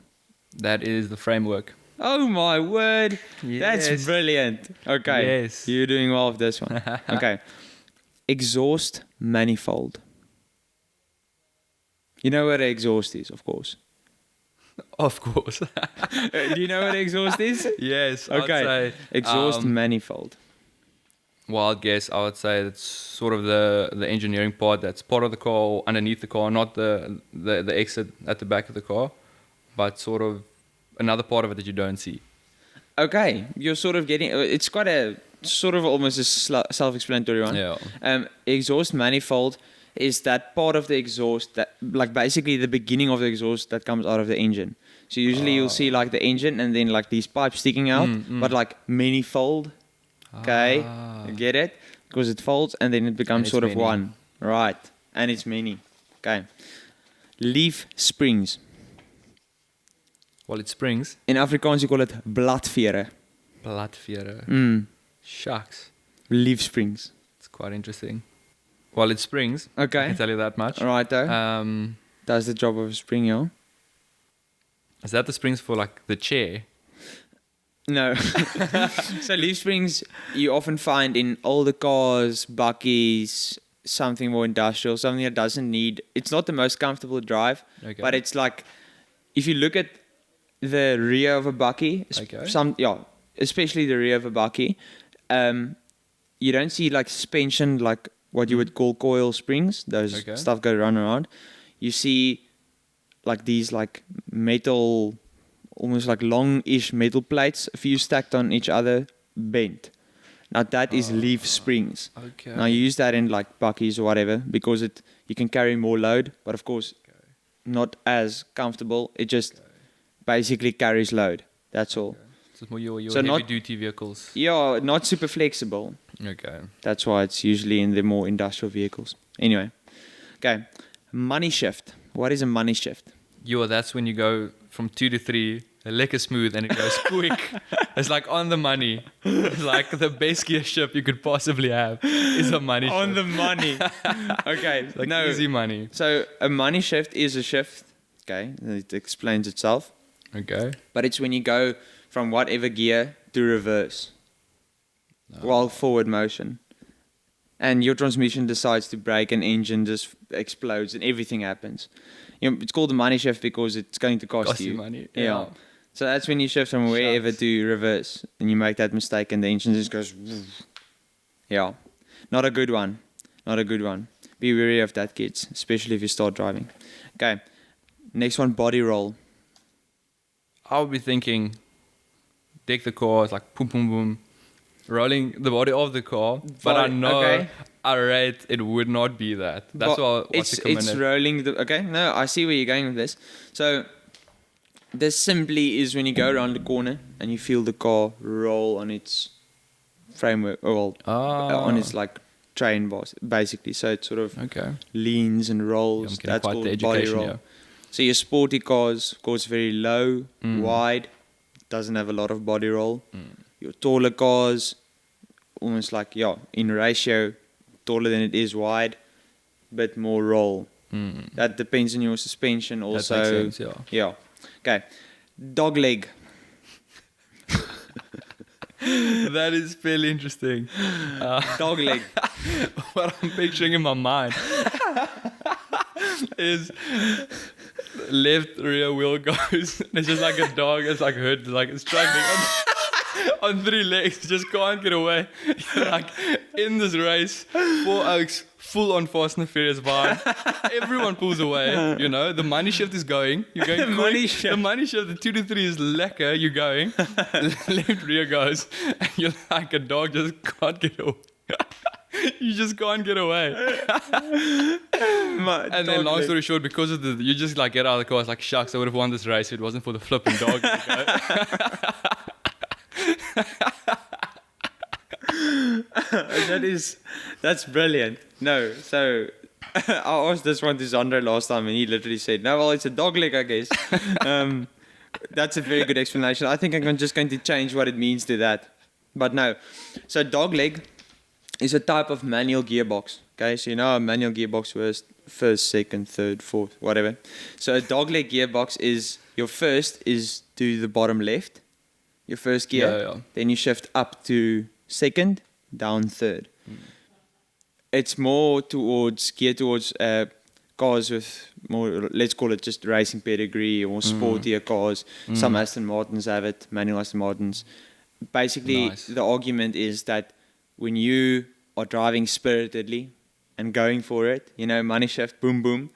Speaker 2: That is the framework.
Speaker 1: Oh my word! That's
Speaker 2: Yes.
Speaker 1: brilliant. Okay,
Speaker 2: Yes.
Speaker 1: you're doing well with this one. Okay, exhaust manifold. You know what an exhaust is, of course.
Speaker 2: Of course.
Speaker 1: Do you know what an exhaust is?
Speaker 2: Yes.
Speaker 1: Okay,
Speaker 2: I'd say,
Speaker 1: exhaust manifold.
Speaker 2: wild guess. I would say it's sort of the engineering part that's part of the car, or underneath the car, not the exit at the back of the car, but sort of another part of it that you don't see.
Speaker 1: Okay, you're sort of getting. It's quite a sort of almost a self-explanatory one.
Speaker 2: Yeah.
Speaker 1: Exhaust manifold is that part of the exhaust that, like, basically the beginning of the exhaust that comes out of the engine. So usually you'll see like the engine and then like these pipes sticking out, but like manifold. Okay, you get it? because it folds and then it becomes
Speaker 2: it's
Speaker 1: sort of
Speaker 2: many.
Speaker 1: one. Right. And it's many. Okay. Leaf springs.
Speaker 2: Well, it springs.
Speaker 1: In Afrikaans, you call it bladvere.
Speaker 2: Bladvere.
Speaker 1: Mm.
Speaker 2: Shucks.
Speaker 1: Leaf springs.
Speaker 2: It's quite interesting. Well, it springs.
Speaker 1: Okay.
Speaker 2: I can tell you that much.
Speaker 1: All right, though. Does the job of a spring, yeah?
Speaker 2: Is that the springs for like the chair?
Speaker 1: No. So leaf springs you often find in older cars, bakkies, something more industrial, something that doesn't need... It's not the most comfortable to drive,
Speaker 2: Okay.
Speaker 1: but it's like... If you look at the rear of a bakkie,
Speaker 2: Okay.
Speaker 1: especially the rear of a bakkie, you don't see like suspension, like what you would call coil springs. Those
Speaker 2: Okay.
Speaker 1: stuff go around. You see like these like metal, almost like long-ish metal plates, a few stacked on each other, bent. Now that is leaf springs.
Speaker 2: Okay.
Speaker 1: Now you use that in like bakkies or whatever because you can carry more load, but of course not as comfortable. It just basically carries load. That's all.
Speaker 2: So it's more your
Speaker 1: So not-
Speaker 2: heavy-duty vehicles.
Speaker 1: Yeah, not super flexible.
Speaker 2: Okay.
Speaker 1: That's why it's usually in the more industrial vehicles. Anyway, okay. Money shift. What is a money shift?
Speaker 2: That's when you go from 2 to 3, lekker smooth, and it goes quick. It's like on the money. It's like the best gear shift you could possibly have is a money shift.
Speaker 1: On the money. Okay.
Speaker 2: Like
Speaker 1: no.
Speaker 2: easy money.
Speaker 1: So a money shift is a shift. Okay. It explains itself.
Speaker 2: Okay.
Speaker 1: But it's when you go from whatever gear to reverse while forward motion. And your transmission decides to brake and engine just explodes and everything happens. It's called a money shift because it's going to cost you
Speaker 2: money.
Speaker 1: Yeah. So that's when you shift from wherever to reverse and you make that mistake and the engine just goes... Yeah. Not a good one. Not a good one. Be wary of that, kids, especially if you start driving. Okay. Next one, body roll.
Speaker 2: I would be thinking, deck the car, it's like boom, boom, boom, rolling the body of the car. But I know I rate it would not be that. That's
Speaker 1: it's rolling the... Okay, no, I see where you're going with this. So this simply is when you go around the corner and you feel the car roll on its framework, or on its like train bars, basically. So it sort of leans and rolls. That's called body roll. Yeah. So your sporty cars, of course, very low, wide, doesn't have a lot of body roll. Your taller cars, almost like, in ratio, taller than it is wide, but more roll. That depends on your suspension also.
Speaker 2: That makes sense,
Speaker 1: yeah. Okay. Dog leg.
Speaker 2: That is fairly interesting.
Speaker 1: Dog leg.
Speaker 2: What I'm picturing in my mind is left rear wheel goes. It's just like a dog. It's like hurt. Like it's struggling on 3 legs. Just can't get away. You're like in this race, 4 Oaks, full on Fast and the Furious vibe. Everyone pulls away. The money shift is going. You're going quick. The money shift, the 2 to 3 is lekker. You're going. Left rear goes. And you're like a dog. Just can't get away. You just can't get away. And then long story short, because of you just like get out of the car, it's like, shucks, I would have won this race if it wasn't for the flipping dog.
Speaker 1: That's brilliant. No, so I asked this one to Xander last time and he literally said, no, well, it's a dog leg, I guess. That's a very good explanation. I think I'm just going to change what it means to that. But no. So dog leg is a type of manual gearbox. Okay, so a manual gearbox first, second, third, fourth, whatever. So a dog leg gearbox is, your first is to the bottom left, your first gear. Then you shift up to second, down third. It's more geared towards cars with more, let's call it just racing pedigree or sportier cars. Some Aston Martins have it, manual Aston Martins. Basically, the argument is that when you are driving spiritedly and going for it, money shift, boom, boom,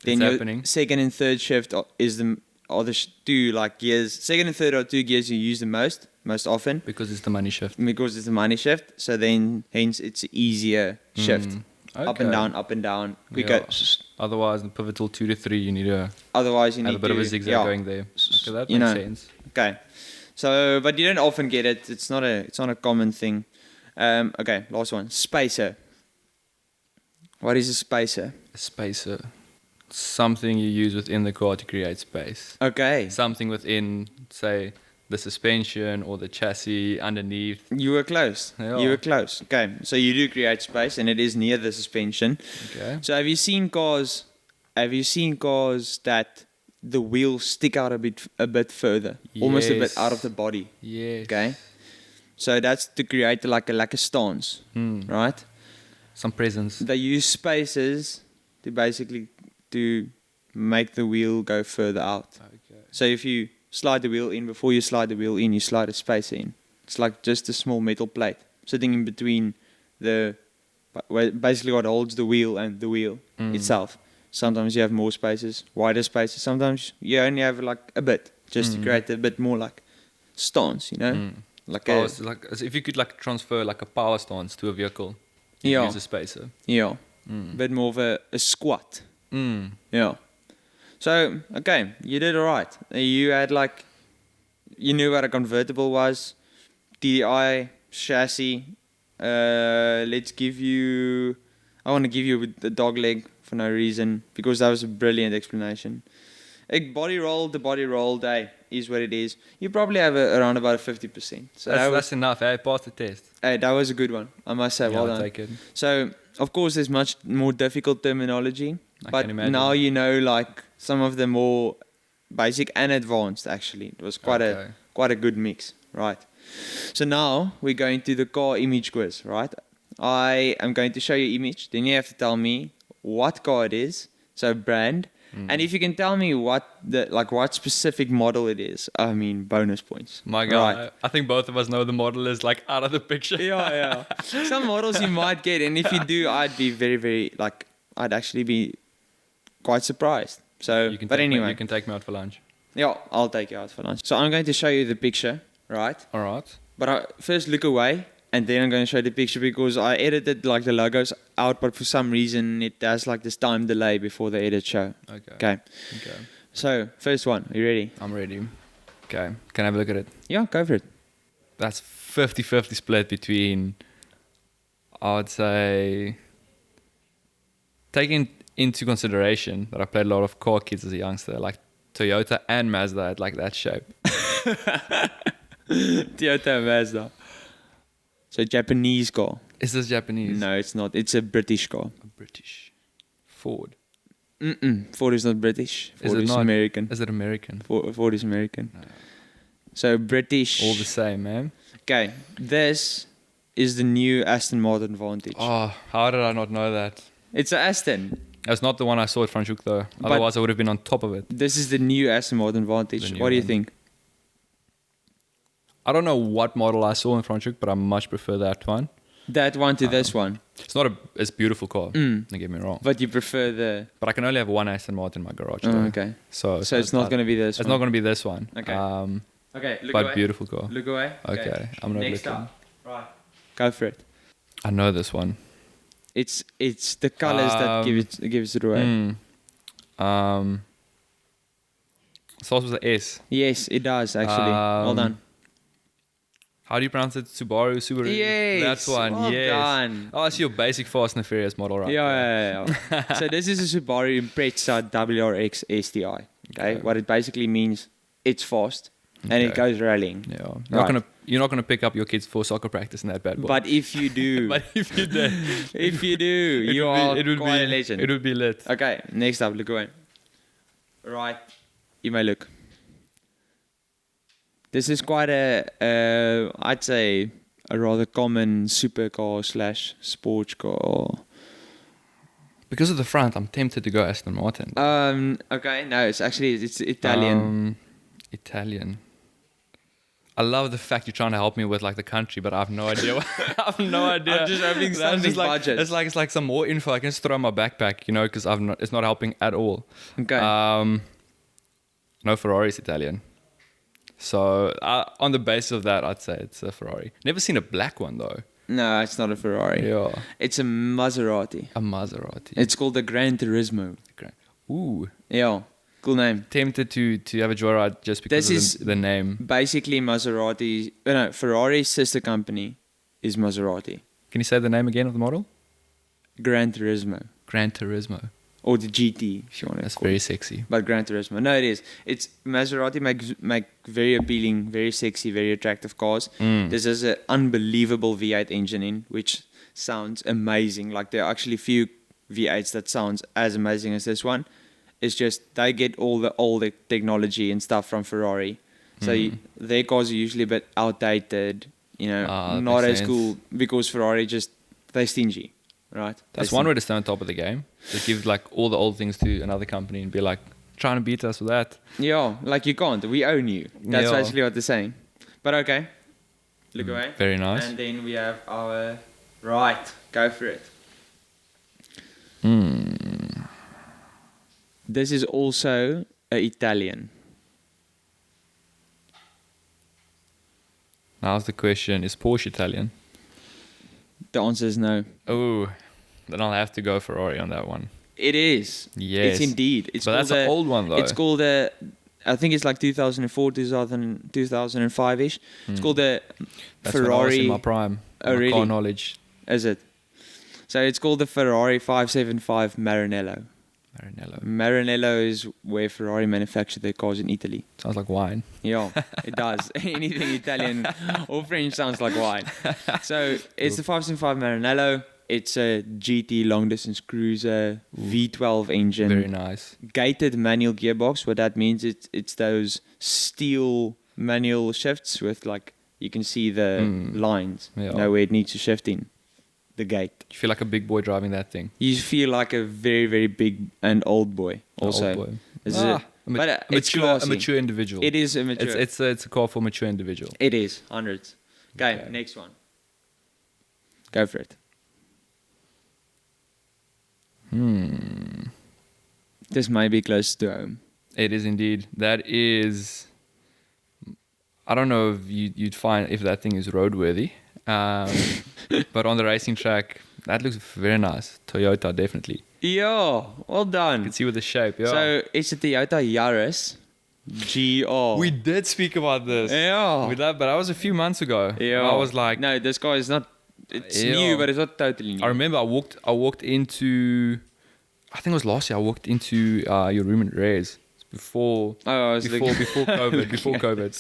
Speaker 1: then your second and third shift are the two like gears. Second and third are 2 gears you use the most often.
Speaker 2: Because it's the money shift.
Speaker 1: So then, hence, it's an easier shift. Up and down, quicker.
Speaker 2: Yeah. Otherwise, the pivotal 2 to 3, you need to have a bit of a zigzag going there. Okay, that makes sense.
Speaker 1: Okay. So, but you don't often get it. It's not a common thing. Okay, last one. Spacer. What is a spacer?
Speaker 2: A spacer. Something you use within the car to create space.
Speaker 1: Okay.
Speaker 2: Something within, say, the suspension or the chassis underneath.
Speaker 1: You were close.
Speaker 2: Yeah.
Speaker 1: You were close. Okay, so you do create space, and it is near the suspension.
Speaker 2: Okay.
Speaker 1: So have you seen cars? Have you seen cars that the wheels stick out a bit further, almost a bit
Speaker 2: Yes.
Speaker 1: out of the body?
Speaker 2: Yes.
Speaker 1: Okay. So that's to create like a stance, right?
Speaker 2: Some presence.
Speaker 1: They use spacers to basically to make the wheel go further out.
Speaker 2: Okay.
Speaker 1: So if you slide the wheel in, before you slide the wheel in, you slide a spacer in. It's like just a small metal plate sitting in between basically what holds the wheel and the wheel itself. Sometimes you have more spaces, wider spaces. Sometimes you only have like a bit, just to create a bit more like stance, you know? Like
Speaker 2: Like as if you could like transfer like a power stance to a vehicle. You use a spacer.
Speaker 1: Yeah. Bit more of a squat. Yeah. So, okay, you did all right. You had like, you knew what a convertible was, TDI, chassis. Let's give you, I want to give you the dog leg for no reason, because that was a brilliant explanation. A body roll, hey, is what it is. You probably have around about a 50%. So
Speaker 2: That's enough, eh? Pass the test.
Speaker 1: hey, that was a good one, I must say. Well
Speaker 2: I'll
Speaker 1: done.
Speaker 2: take it.
Speaker 1: So, of course, there's much more difficult terminology,
Speaker 2: I
Speaker 1: but
Speaker 2: can imagine.
Speaker 1: now you know like some of the more basic and advanced. Actually, it was quite a good mix, right? So now we're going to the car image quiz, right? I am going to show you image, then you have to tell me what car it is, so brand, and if you can tell me what specific model it is, I mean bonus points.
Speaker 2: My God,
Speaker 1: Right.
Speaker 2: I think both of us know the model is like out of the picture.
Speaker 1: Yeah. Some models you might get, and if you do, I'd be very, very I'd actually be quite surprised. So,
Speaker 2: You can
Speaker 1: but
Speaker 2: take me-
Speaker 1: anyway,
Speaker 2: you can take me out for lunch.
Speaker 1: yeah, I'll take you out for lunch. So I'm going to show you the picture, right?
Speaker 2: All right.
Speaker 1: But first look away, and then I'm going to show the picture because I edited like the logos out, but for some reason it has like this time delay before the edit show.
Speaker 2: Okay.
Speaker 1: Okay. So first one, are you ready?
Speaker 2: I'm ready. Okay. Can I have a look at it?
Speaker 1: Yeah, go for it.
Speaker 2: That's 50-50 split between, I would say, taking into consideration that I played a lot of car kits as a youngster, like Toyota and Mazda had like that shape.
Speaker 1: Toyota Mazda. So Japanese car.
Speaker 2: Is this Japanese?
Speaker 1: No, it's not. It's a British car.
Speaker 2: A British. Ford.
Speaker 1: Ford is not British.
Speaker 2: Is
Speaker 1: Ford
Speaker 2: it
Speaker 1: is
Speaker 2: not?
Speaker 1: American.
Speaker 2: Is it American?
Speaker 1: Ford is American. So British.
Speaker 2: All the same, man.
Speaker 1: Okay, this is the new Aston Martin Vantage.
Speaker 2: Oh, how did I not know that?
Speaker 1: It's an Aston.
Speaker 2: That's not the one I saw at Franschhoek though. Otherwise, I would have been on top of it.
Speaker 1: This is the new Aston Martin Vantage.
Speaker 2: The new
Speaker 1: What do you
Speaker 2: one.
Speaker 1: think?
Speaker 2: I don't know what model I saw in Franschhoek, but I much prefer that one.
Speaker 1: That one to this one.
Speaker 2: It's not it's a beautiful car. Don't get me wrong.
Speaker 1: But you prefer the...
Speaker 2: But I can only have one Aston Martin in my garage.
Speaker 1: Oh,
Speaker 2: though.
Speaker 1: okay.
Speaker 2: So
Speaker 1: it's not going to be this
Speaker 2: It's
Speaker 1: one.
Speaker 2: not going to be this one.
Speaker 1: Okay. Okay, look
Speaker 2: But
Speaker 1: away.
Speaker 2: beautiful car.
Speaker 1: Look away.
Speaker 2: Okay, I'm not
Speaker 1: Next
Speaker 2: looking.
Speaker 1: up. Right. Go for it.
Speaker 2: I know this one.
Speaker 1: It's the colors that gives it away.
Speaker 2: Starts with an S.
Speaker 1: Yes, it does actually. Well done.
Speaker 2: How do you pronounce it? Subaru?
Speaker 1: Yes.
Speaker 2: That's one.
Speaker 1: Well
Speaker 2: yes.
Speaker 1: done.
Speaker 2: Oh, it's your basic Fast and Furious model, right?
Speaker 1: Yeah. So this is a Subaru Impreza WRX STI. Okay. What it basically means, it's fast and it goes rallying.
Speaker 2: Yeah. You're not gonna pick up your kids for soccer practice in that bad boy.
Speaker 1: But if you do,
Speaker 2: But if you did,
Speaker 1: you are quite a legend.
Speaker 2: It would be lit.
Speaker 1: Okay. Next up, look away. Right. You may look. This is quite I'd say, a rather common supercar / sports car.
Speaker 2: Because of the front, I'm tempted to go Aston Martin.
Speaker 1: Okay, no, it's Italian.
Speaker 2: Italian. I love the fact you're trying to help me with like the country, but I have no idea. I have no idea.
Speaker 1: I'm just hoping
Speaker 2: That's
Speaker 1: something
Speaker 2: just like,
Speaker 1: budget.
Speaker 2: it's like some more info I can just throw in my backpack, you know, because it's not helping at all.
Speaker 1: Okay.
Speaker 2: No, Ferrari's Italian. So on the basis of that, I'd say it's a Ferrari. Never seen a black one though.
Speaker 1: No, it's not a Ferrari.
Speaker 2: Yeah.
Speaker 1: It's a Maserati.
Speaker 2: A Maserati.
Speaker 1: It's called the Gran Turismo.
Speaker 2: Ooh.
Speaker 1: Yeah, cool name.
Speaker 2: Tempted to have a joyride just because
Speaker 1: This
Speaker 2: of the name.
Speaker 1: Basically, Ferrari's sister company is Maserati.
Speaker 2: Can you say the name again of the model?
Speaker 1: Gran Turismo.
Speaker 2: Gran Turismo.
Speaker 1: Or the GT, if you want to
Speaker 2: That's
Speaker 1: call
Speaker 2: very
Speaker 1: it.
Speaker 2: sexy.
Speaker 1: But Gran Turismo. No, it is. It's Maserati make very appealing, very sexy, very attractive cars. This has an unbelievable V8 engine in, which sounds amazing. Like there are actually few V8s that sounds as amazing as this one. It's just they get all the technology and stuff from Ferrari. So their cars are usually a bit outdated, not as cool because Ferrari they're stingy, right?
Speaker 2: That's one way to stay on top of the game. Just give like all the old things to another company and be like, trying to beat us with that.
Speaker 1: Yeah, like you can't. We own you. That's
Speaker 2: Yeah.
Speaker 1: basically what they're saying. But okay. Look away.
Speaker 2: Very nice.
Speaker 1: And then we have our right. Go for it. This is also Italian.
Speaker 2: Now's the question, is Porsche Italian?
Speaker 1: The answer is no.
Speaker 2: Oh, then I'll have to go Ferrari on that one.
Speaker 1: It is.
Speaker 2: Yes.
Speaker 1: It's indeed. It's
Speaker 2: But that's an old one though.
Speaker 1: It's called I think it's like 2004, 2005-ish. It's called the
Speaker 2: That's when I was
Speaker 1: Ferrari.
Speaker 2: in my prime.
Speaker 1: Oh,
Speaker 2: my
Speaker 1: really?
Speaker 2: car knowledge.
Speaker 1: Is it? So it's called the Ferrari 575 Maranello.
Speaker 2: Maranello.
Speaker 1: Maranello is where Ferrari manufacture their cars in Italy.
Speaker 2: Sounds like wine.
Speaker 1: Yeah, it does. Anything Italian or French sounds like wine. So it's the 575 Maranello. It's a GT long distance cruiser, V12 engine.
Speaker 2: Very nice.
Speaker 1: Gated manual gearbox. What that means, it's those steel manual shifts with like, you can see the lines,
Speaker 2: Yeah.
Speaker 1: where it needs to shift in. The gate.
Speaker 2: You feel like a big boy driving that thing.
Speaker 1: You feel like a very, very big and old boy also.
Speaker 2: Old boy.
Speaker 1: Is
Speaker 2: Ah,
Speaker 1: it? But it's
Speaker 2: a
Speaker 1: classy.
Speaker 2: mature individual.
Speaker 1: It is a mature.
Speaker 2: It's a car for mature individual.
Speaker 1: It is. Hundreds. Okay, next one. Go for it. This might be close to home.
Speaker 2: It is indeed. That is. I don't know if you'd find if that thing is roadworthy, but on the racing track, that looks very nice. Toyota, definitely.
Speaker 1: Yeah, well
Speaker 2: You
Speaker 1: done.
Speaker 2: can see with the shape. Yeah.
Speaker 1: So it's a Toyota Yaris GR.
Speaker 2: we did speak about this.
Speaker 1: Yeah.
Speaker 2: With that, but that was a few months ago.
Speaker 1: Yeah.
Speaker 2: I was like,
Speaker 1: no, this car is not. It's
Speaker 2: Yeah.
Speaker 1: new, but it's not totally new.
Speaker 2: I remember I walked into, I think it was last year. I walked into your room in Rares before
Speaker 1: Oh, I was
Speaker 2: before
Speaker 1: looking-
Speaker 2: before COVID,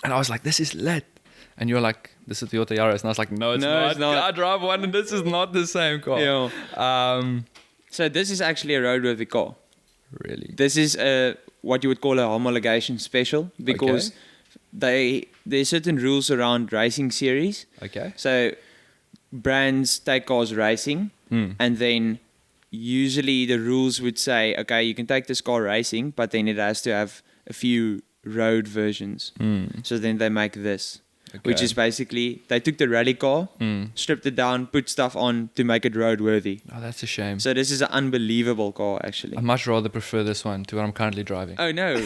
Speaker 2: and I was like, this is lit. And you're like, this is Toyota Yaris, and I was like, no, it's
Speaker 1: No,
Speaker 2: not.
Speaker 1: it's not.
Speaker 2: I drive one, and this is not the same car.
Speaker 1: Yeah. So this is actually a roadworthy car.
Speaker 2: Really.
Speaker 1: This is what you would call a homologation special because there's certain rules around racing series.
Speaker 2: Okay.
Speaker 1: So brands take cars racing, and then usually the rules would say, okay, you can take this car racing, but then it has to have a few road versions. So then they make this, which
Speaker 2: Okay.
Speaker 1: is basically they took the rally car, stripped it down, put stuff on to make it roadworthy.
Speaker 2: Oh, that's a shame.
Speaker 1: So this is an unbelievable car, actually.
Speaker 2: I much rather prefer this one to what I'm currently driving.
Speaker 1: Oh no!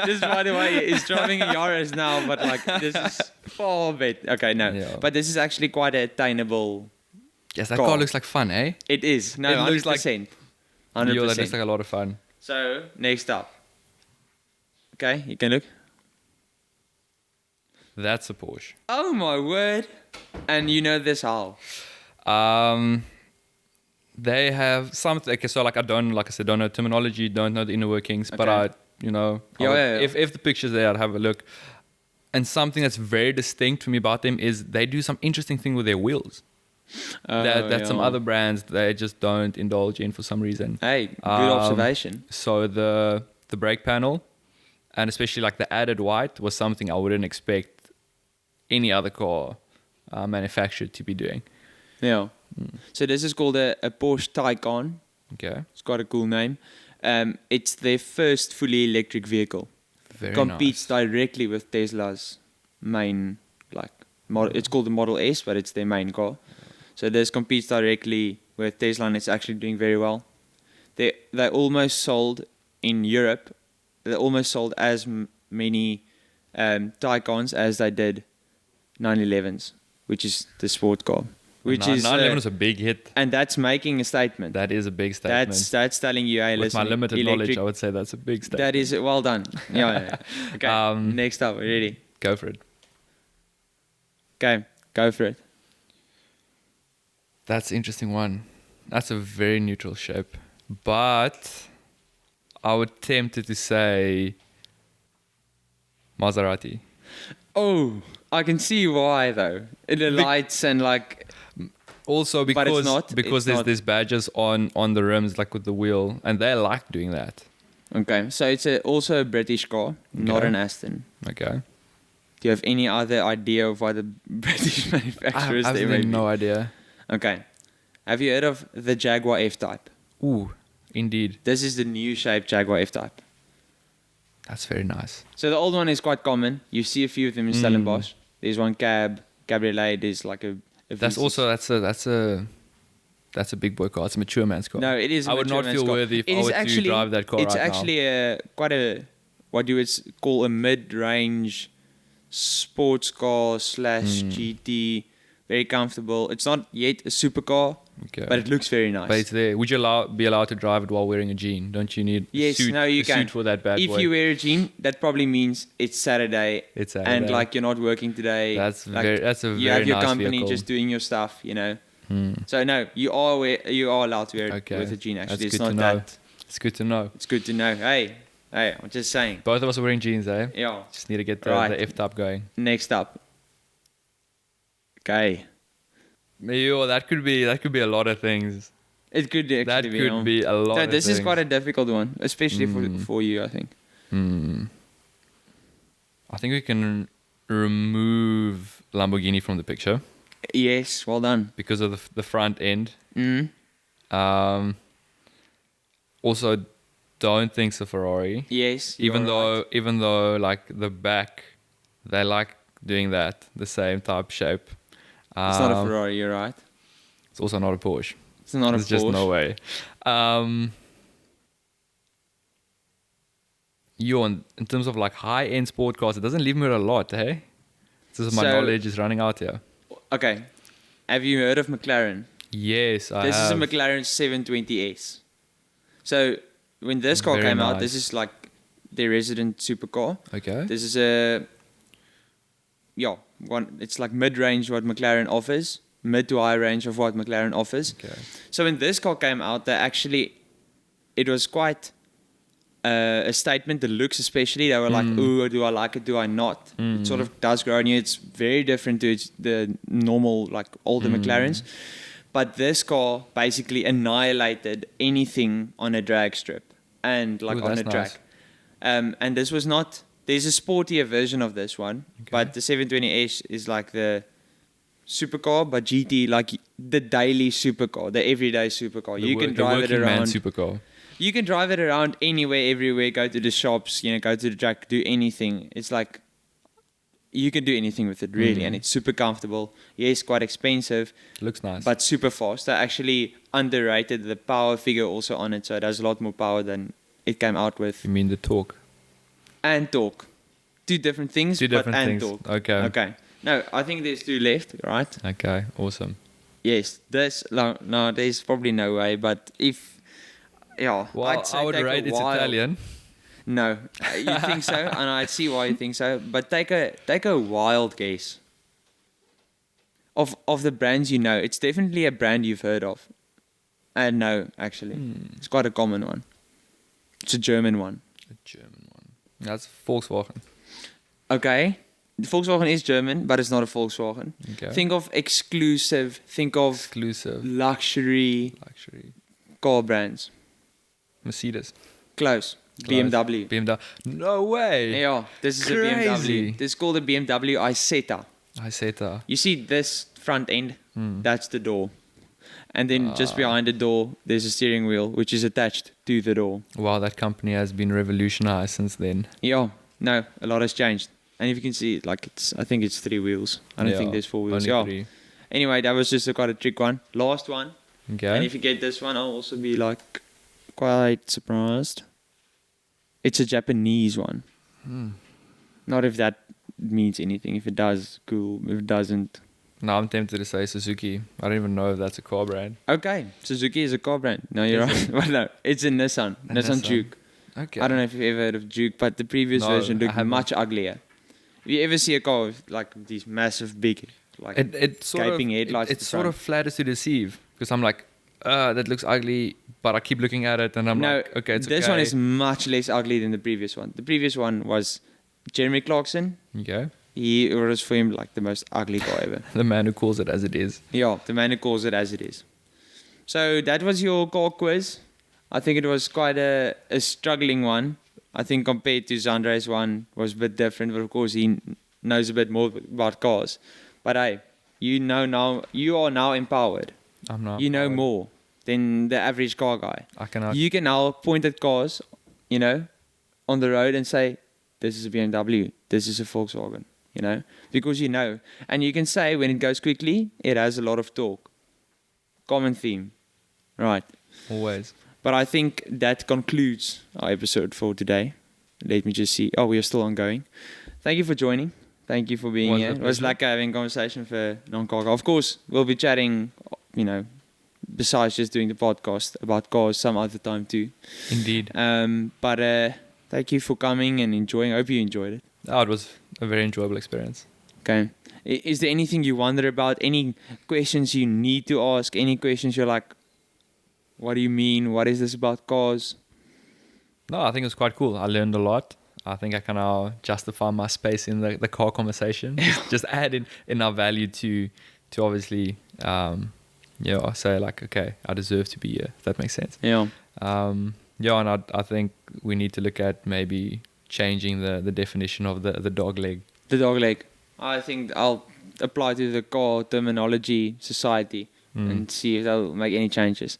Speaker 1: This, by the way, is driving a Yaris now, but like this is far better. Okay, no,
Speaker 2: Yeah.
Speaker 1: but this is actually quite a attainable.
Speaker 2: Yes, that
Speaker 1: car.
Speaker 2: car looks like fun, eh?
Speaker 1: It is no,
Speaker 2: It looks
Speaker 1: 100%.
Speaker 2: Yo, that looks
Speaker 1: 100%.
Speaker 2: like a lot of fun.
Speaker 1: So next up, okay, you can look.
Speaker 2: That's a Porsche.
Speaker 1: Oh my word! And you know this how?
Speaker 2: They have something. Okay, so like I said, don't know terminology, don't know the inner workings, but
Speaker 1: Okay.
Speaker 2: yeah. If the picture's there, I'd have a look. And something that's very distinct for me about them is they do some interesting thing with their wheels. That some other brands they just don't indulge in for some reason.
Speaker 1: Hey, good observation.
Speaker 2: So the brake panel, and especially like the added white, was something I wouldn't expect any other car manufacturer to be doing.
Speaker 1: Yeah. So this is called a Porsche Taycan.
Speaker 2: Okay,
Speaker 1: It's got a cool name. It's their first fully electric vehicle.
Speaker 2: very
Speaker 1: Competes
Speaker 2: nice.
Speaker 1: directly with Tesla's main model. It's called the Model S, but it's their main car. So this competes directly with Tesla, and it's actually doing very well. They almost sold in Europe. They almost sold as many Taycans as they did 911s, which is the sport car. Which is
Speaker 2: 911 was a big hit.
Speaker 1: and that's making a statement.
Speaker 2: That is a big statement.
Speaker 1: That's telling you, hey,
Speaker 2: With
Speaker 1: listen,
Speaker 2: my limited knowledge, I would say that's a big statement.
Speaker 1: that is well done. Yeah. Okay. Next up, ready?
Speaker 2: Go for it.
Speaker 1: Okay. Go for it.
Speaker 2: That's an interesting one. That's a very neutral shape. But I would tempted to say Maserati.
Speaker 1: Oh, I can see why though. The lights and like.
Speaker 2: Also
Speaker 1: But it's not.
Speaker 2: because there's badges on the rims like with the wheel, and they like doing that.
Speaker 1: Okay, so it's also a British car, not
Speaker 2: Okay.
Speaker 1: an Aston.
Speaker 2: Okay.
Speaker 1: Do you have any other idea of why the British
Speaker 2: I
Speaker 1: manufacturers
Speaker 2: have
Speaker 1: there may
Speaker 2: absolutely
Speaker 1: be?
Speaker 2: no idea.
Speaker 1: Okay. Have you heard of the Jaguar F-Type?
Speaker 2: Ooh, indeed.
Speaker 1: This is the new shape Jaguar F-Type.
Speaker 2: That's very nice.
Speaker 1: So the old one is quite common. You see a few of them in Stellenbosch. There's one cabriolet. There's like a
Speaker 2: That's
Speaker 1: V6.
Speaker 2: also that's a big boy car. It's a mature man's car.
Speaker 1: No, it is. A
Speaker 2: I would
Speaker 1: mature
Speaker 2: not
Speaker 1: man's
Speaker 2: feel
Speaker 1: car.
Speaker 2: worthy if
Speaker 1: It
Speaker 2: I
Speaker 1: is
Speaker 2: were to drive that car
Speaker 1: It's
Speaker 2: right now.
Speaker 1: actually quite a what you would call a mid-range sports car / GT. Very comfortable. It's not yet a supercar,
Speaker 2: Okay.
Speaker 1: but it looks very nice.
Speaker 2: But it's there. Would you be allowed to drive it while wearing a jean? Don't you need
Speaker 1: Yes,
Speaker 2: a suit,
Speaker 1: no, you
Speaker 2: a
Speaker 1: can.
Speaker 2: suit for that bad
Speaker 1: If
Speaker 2: boy?
Speaker 1: you wear a jean, that probably means it's Saturday.
Speaker 2: It's Saturday.
Speaker 1: And like you're not working today.
Speaker 2: That's
Speaker 1: like,
Speaker 2: that's a
Speaker 1: you
Speaker 2: very
Speaker 1: have your
Speaker 2: nice
Speaker 1: company
Speaker 2: vehicle.
Speaker 1: just doing your stuff, you know.
Speaker 2: Hmm.
Speaker 1: So no, you are allowed to wear it
Speaker 2: Okay.
Speaker 1: with a jean. Actually,
Speaker 2: That's
Speaker 1: it's
Speaker 2: good
Speaker 1: not
Speaker 2: to know.
Speaker 1: that.
Speaker 2: It's good to know.
Speaker 1: It's good to know. Hey, I'm just saying.
Speaker 2: Both of us are wearing jeans, eh?
Speaker 1: Yeah.
Speaker 2: Just need to get the
Speaker 1: Right.
Speaker 2: F-top going.
Speaker 1: Next up. Okay.
Speaker 2: Yo, that could be a lot of things.
Speaker 1: It could actually
Speaker 2: That
Speaker 1: be.
Speaker 2: could be a lot
Speaker 1: No,
Speaker 2: of
Speaker 1: this
Speaker 2: things.
Speaker 1: is quite a difficult one, especially for you, I think.
Speaker 2: I think we can remove Lamborghini from the picture
Speaker 1: Yes, well done.
Speaker 2: because of the front end.
Speaker 1: Mm.
Speaker 2: Also, don't think it's a Ferrari.
Speaker 1: Yes.
Speaker 2: Even
Speaker 1: you're right.
Speaker 2: though like the back, they like doing that, the same type shape.
Speaker 1: It's not a Ferrari, you're right.
Speaker 2: It's also not a Porsche.
Speaker 1: It's not a
Speaker 2: There's
Speaker 1: Porsche.
Speaker 2: just no way. In terms of like high-end sport cars, it doesn't leave me with a lot, hey? This is my
Speaker 1: So-
Speaker 2: knowledge is running out here.
Speaker 1: Okay. Have you heard of McLaren?
Speaker 2: Yes, I
Speaker 1: This
Speaker 2: have.
Speaker 1: is a McLaren 720S. So when this car
Speaker 2: Very
Speaker 1: came out,
Speaker 2: nice.
Speaker 1: this is like their resident supercar.
Speaker 2: Okay.
Speaker 1: This is one. It's like mid-range what McLaren offers, mid to high range of what McLaren offers.
Speaker 2: Okay.
Speaker 1: So when this car came out, it was quite a statement. The looks, especially, they were like, "Ooh, do I like it? Do I not?" It sort of does grow on you. It's very different to the normal, like older McLarens. But this car basically annihilated anything on a drag strip and like
Speaker 2: Ooh,
Speaker 1: on a
Speaker 2: that's
Speaker 1: track.
Speaker 2: nice.
Speaker 1: And this was not. There's a sportier version of this one,
Speaker 2: Okay.
Speaker 1: but the 720S is like the supercar, but GT like the daily supercar, the everyday supercar. You can drive it
Speaker 2: the working man
Speaker 1: around.
Speaker 2: supercar.
Speaker 1: You can drive it around anywhere, everywhere. Go to the shops, go to the track, do anything. It's like you can do anything with it really, and it's super comfortable. Yes, quite expensive,
Speaker 2: Looks nice.
Speaker 1: but super fast. They actually underrated the power figure also on it, so it has a lot more power than it came out with.
Speaker 2: you mean the torque?
Speaker 1: And torque, two different things.
Speaker 2: Two different
Speaker 1: and
Speaker 2: things.
Speaker 1: Torque.
Speaker 2: Okay.
Speaker 1: Okay. No, I think there's two left, right?
Speaker 2: Okay. Awesome.
Speaker 1: Yes. No, there's probably no way. But if,
Speaker 2: Well,
Speaker 1: I'd say
Speaker 2: I would
Speaker 1: take
Speaker 2: rate
Speaker 1: a
Speaker 2: it's
Speaker 1: wild-
Speaker 2: Italian.
Speaker 1: No, you think so, and I see why you think so. But take a wild guess. Of the brands you know, it's definitely a brand you've heard of. And no, actually, it's quite a common one. It's a German one.
Speaker 2: A German one. That's Volkswagen.
Speaker 1: Okay, the Volkswagen is German, but it's not a Volkswagen.
Speaker 2: Okay.
Speaker 1: Think of exclusive. Think of
Speaker 2: Exclusive.
Speaker 1: luxury
Speaker 2: Luxury.
Speaker 1: car brands.
Speaker 2: Mercedes.
Speaker 1: Close. BMW.
Speaker 2: BMW. No way.
Speaker 1: Yeah, this is a
Speaker 2: Crazy.
Speaker 1: BMW. This is called a BMW Isetta.
Speaker 2: I said that.
Speaker 1: You see this front end? That's the door. And then just behind the door, there's a steering wheel, which is attached to the door.
Speaker 2: Wow, that company has been revolutionized since then.
Speaker 1: Yeah, no, a lot has changed. And if you can see, like I think it's 3 wheels. I don't
Speaker 2: Yeah,
Speaker 1: think there's 4 wheels.
Speaker 2: only
Speaker 1: Yeah.
Speaker 2: 3.
Speaker 1: Anyway, that was just quite a trick one. Last one.
Speaker 2: Okay.
Speaker 1: And if you get this one, I'll also be like quite surprised. It's a Japanese one. Not if that means anything. If it does, cool. If it doesn't,
Speaker 2: Now I'm tempted to say Suzuki. I don't even know if that's a car brand.
Speaker 1: okay. Suzuki is a car brand. No, you're right. Well, no, it's a Nissan.
Speaker 2: A
Speaker 1: Nissan
Speaker 2: Nissan.
Speaker 1: Juke.
Speaker 2: Okay.
Speaker 1: I don't know if you've ever heard of Juke, but the previous
Speaker 2: No,
Speaker 1: version
Speaker 2: I
Speaker 1: looked
Speaker 2: haven't.
Speaker 1: much uglier. If you ever see a car with like these massive, big like
Speaker 2: it sort
Speaker 1: gaping
Speaker 2: of
Speaker 1: headlights.
Speaker 2: it sort of flatters to deceive because I'm like, that looks ugly, but I keep looking at it and I'm like, okay, it's
Speaker 1: this
Speaker 2: okay.
Speaker 1: one is much less ugly than the previous one. The previous one was Jeremy Clarkson.
Speaker 2: Okay.
Speaker 1: He was for him like the most ugly guy ever.
Speaker 2: The man who calls it as it is.
Speaker 1: Yeah, the man who calls it as it is. So that was your car quiz. I think it was quite a struggling one. I think compared to Zandre's one was a bit different, but of course he knows a bit more about cars. But hey, you are now empowered.
Speaker 2: I'm not.
Speaker 1: You know more than the average car guy.
Speaker 2: I cannot.
Speaker 1: You can now point at cars, on the road and say, this is a BMW, this is a Volkswagen, because you know. And you can say when it goes quickly, it has a lot of torque. Common theme. Right.
Speaker 2: Always.
Speaker 1: But I think that concludes our episode for today. Let me just see. Oh, we are still ongoing. Thank you for joining. Thank you for being here. It was like having a conversation for non-car. Of course, we'll be chatting, besides just doing the podcast about cars some other time too.
Speaker 2: Indeed.
Speaker 1: But thank you for coming and enjoying. I hope you enjoyed it.
Speaker 2: Oh, it was a very enjoyable experience.
Speaker 1: Okay. Is there anything you wonder about? Any questions you need to ask? Any questions you're like, what do you mean? What is this about cars?
Speaker 2: No, I think it was quite cool. I learned a lot. I think I can now justify my space in the car conversation. just add in our value to obviously, say like, okay, I deserve to be here. If that makes sense.
Speaker 1: Yeah.
Speaker 2: And I think we need to look at maybe changing the definition of the dog leg.
Speaker 1: The dog leg. I think I'll apply to the car terminology society and see if they'll make any changes.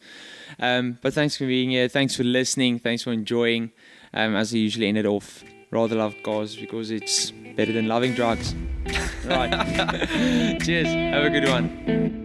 Speaker 1: But thanks for being here. Thanks for listening. Thanks for enjoying. As I usually end it off, rather love cars because it's better than loving drugs. Right. Cheers. Have a good one.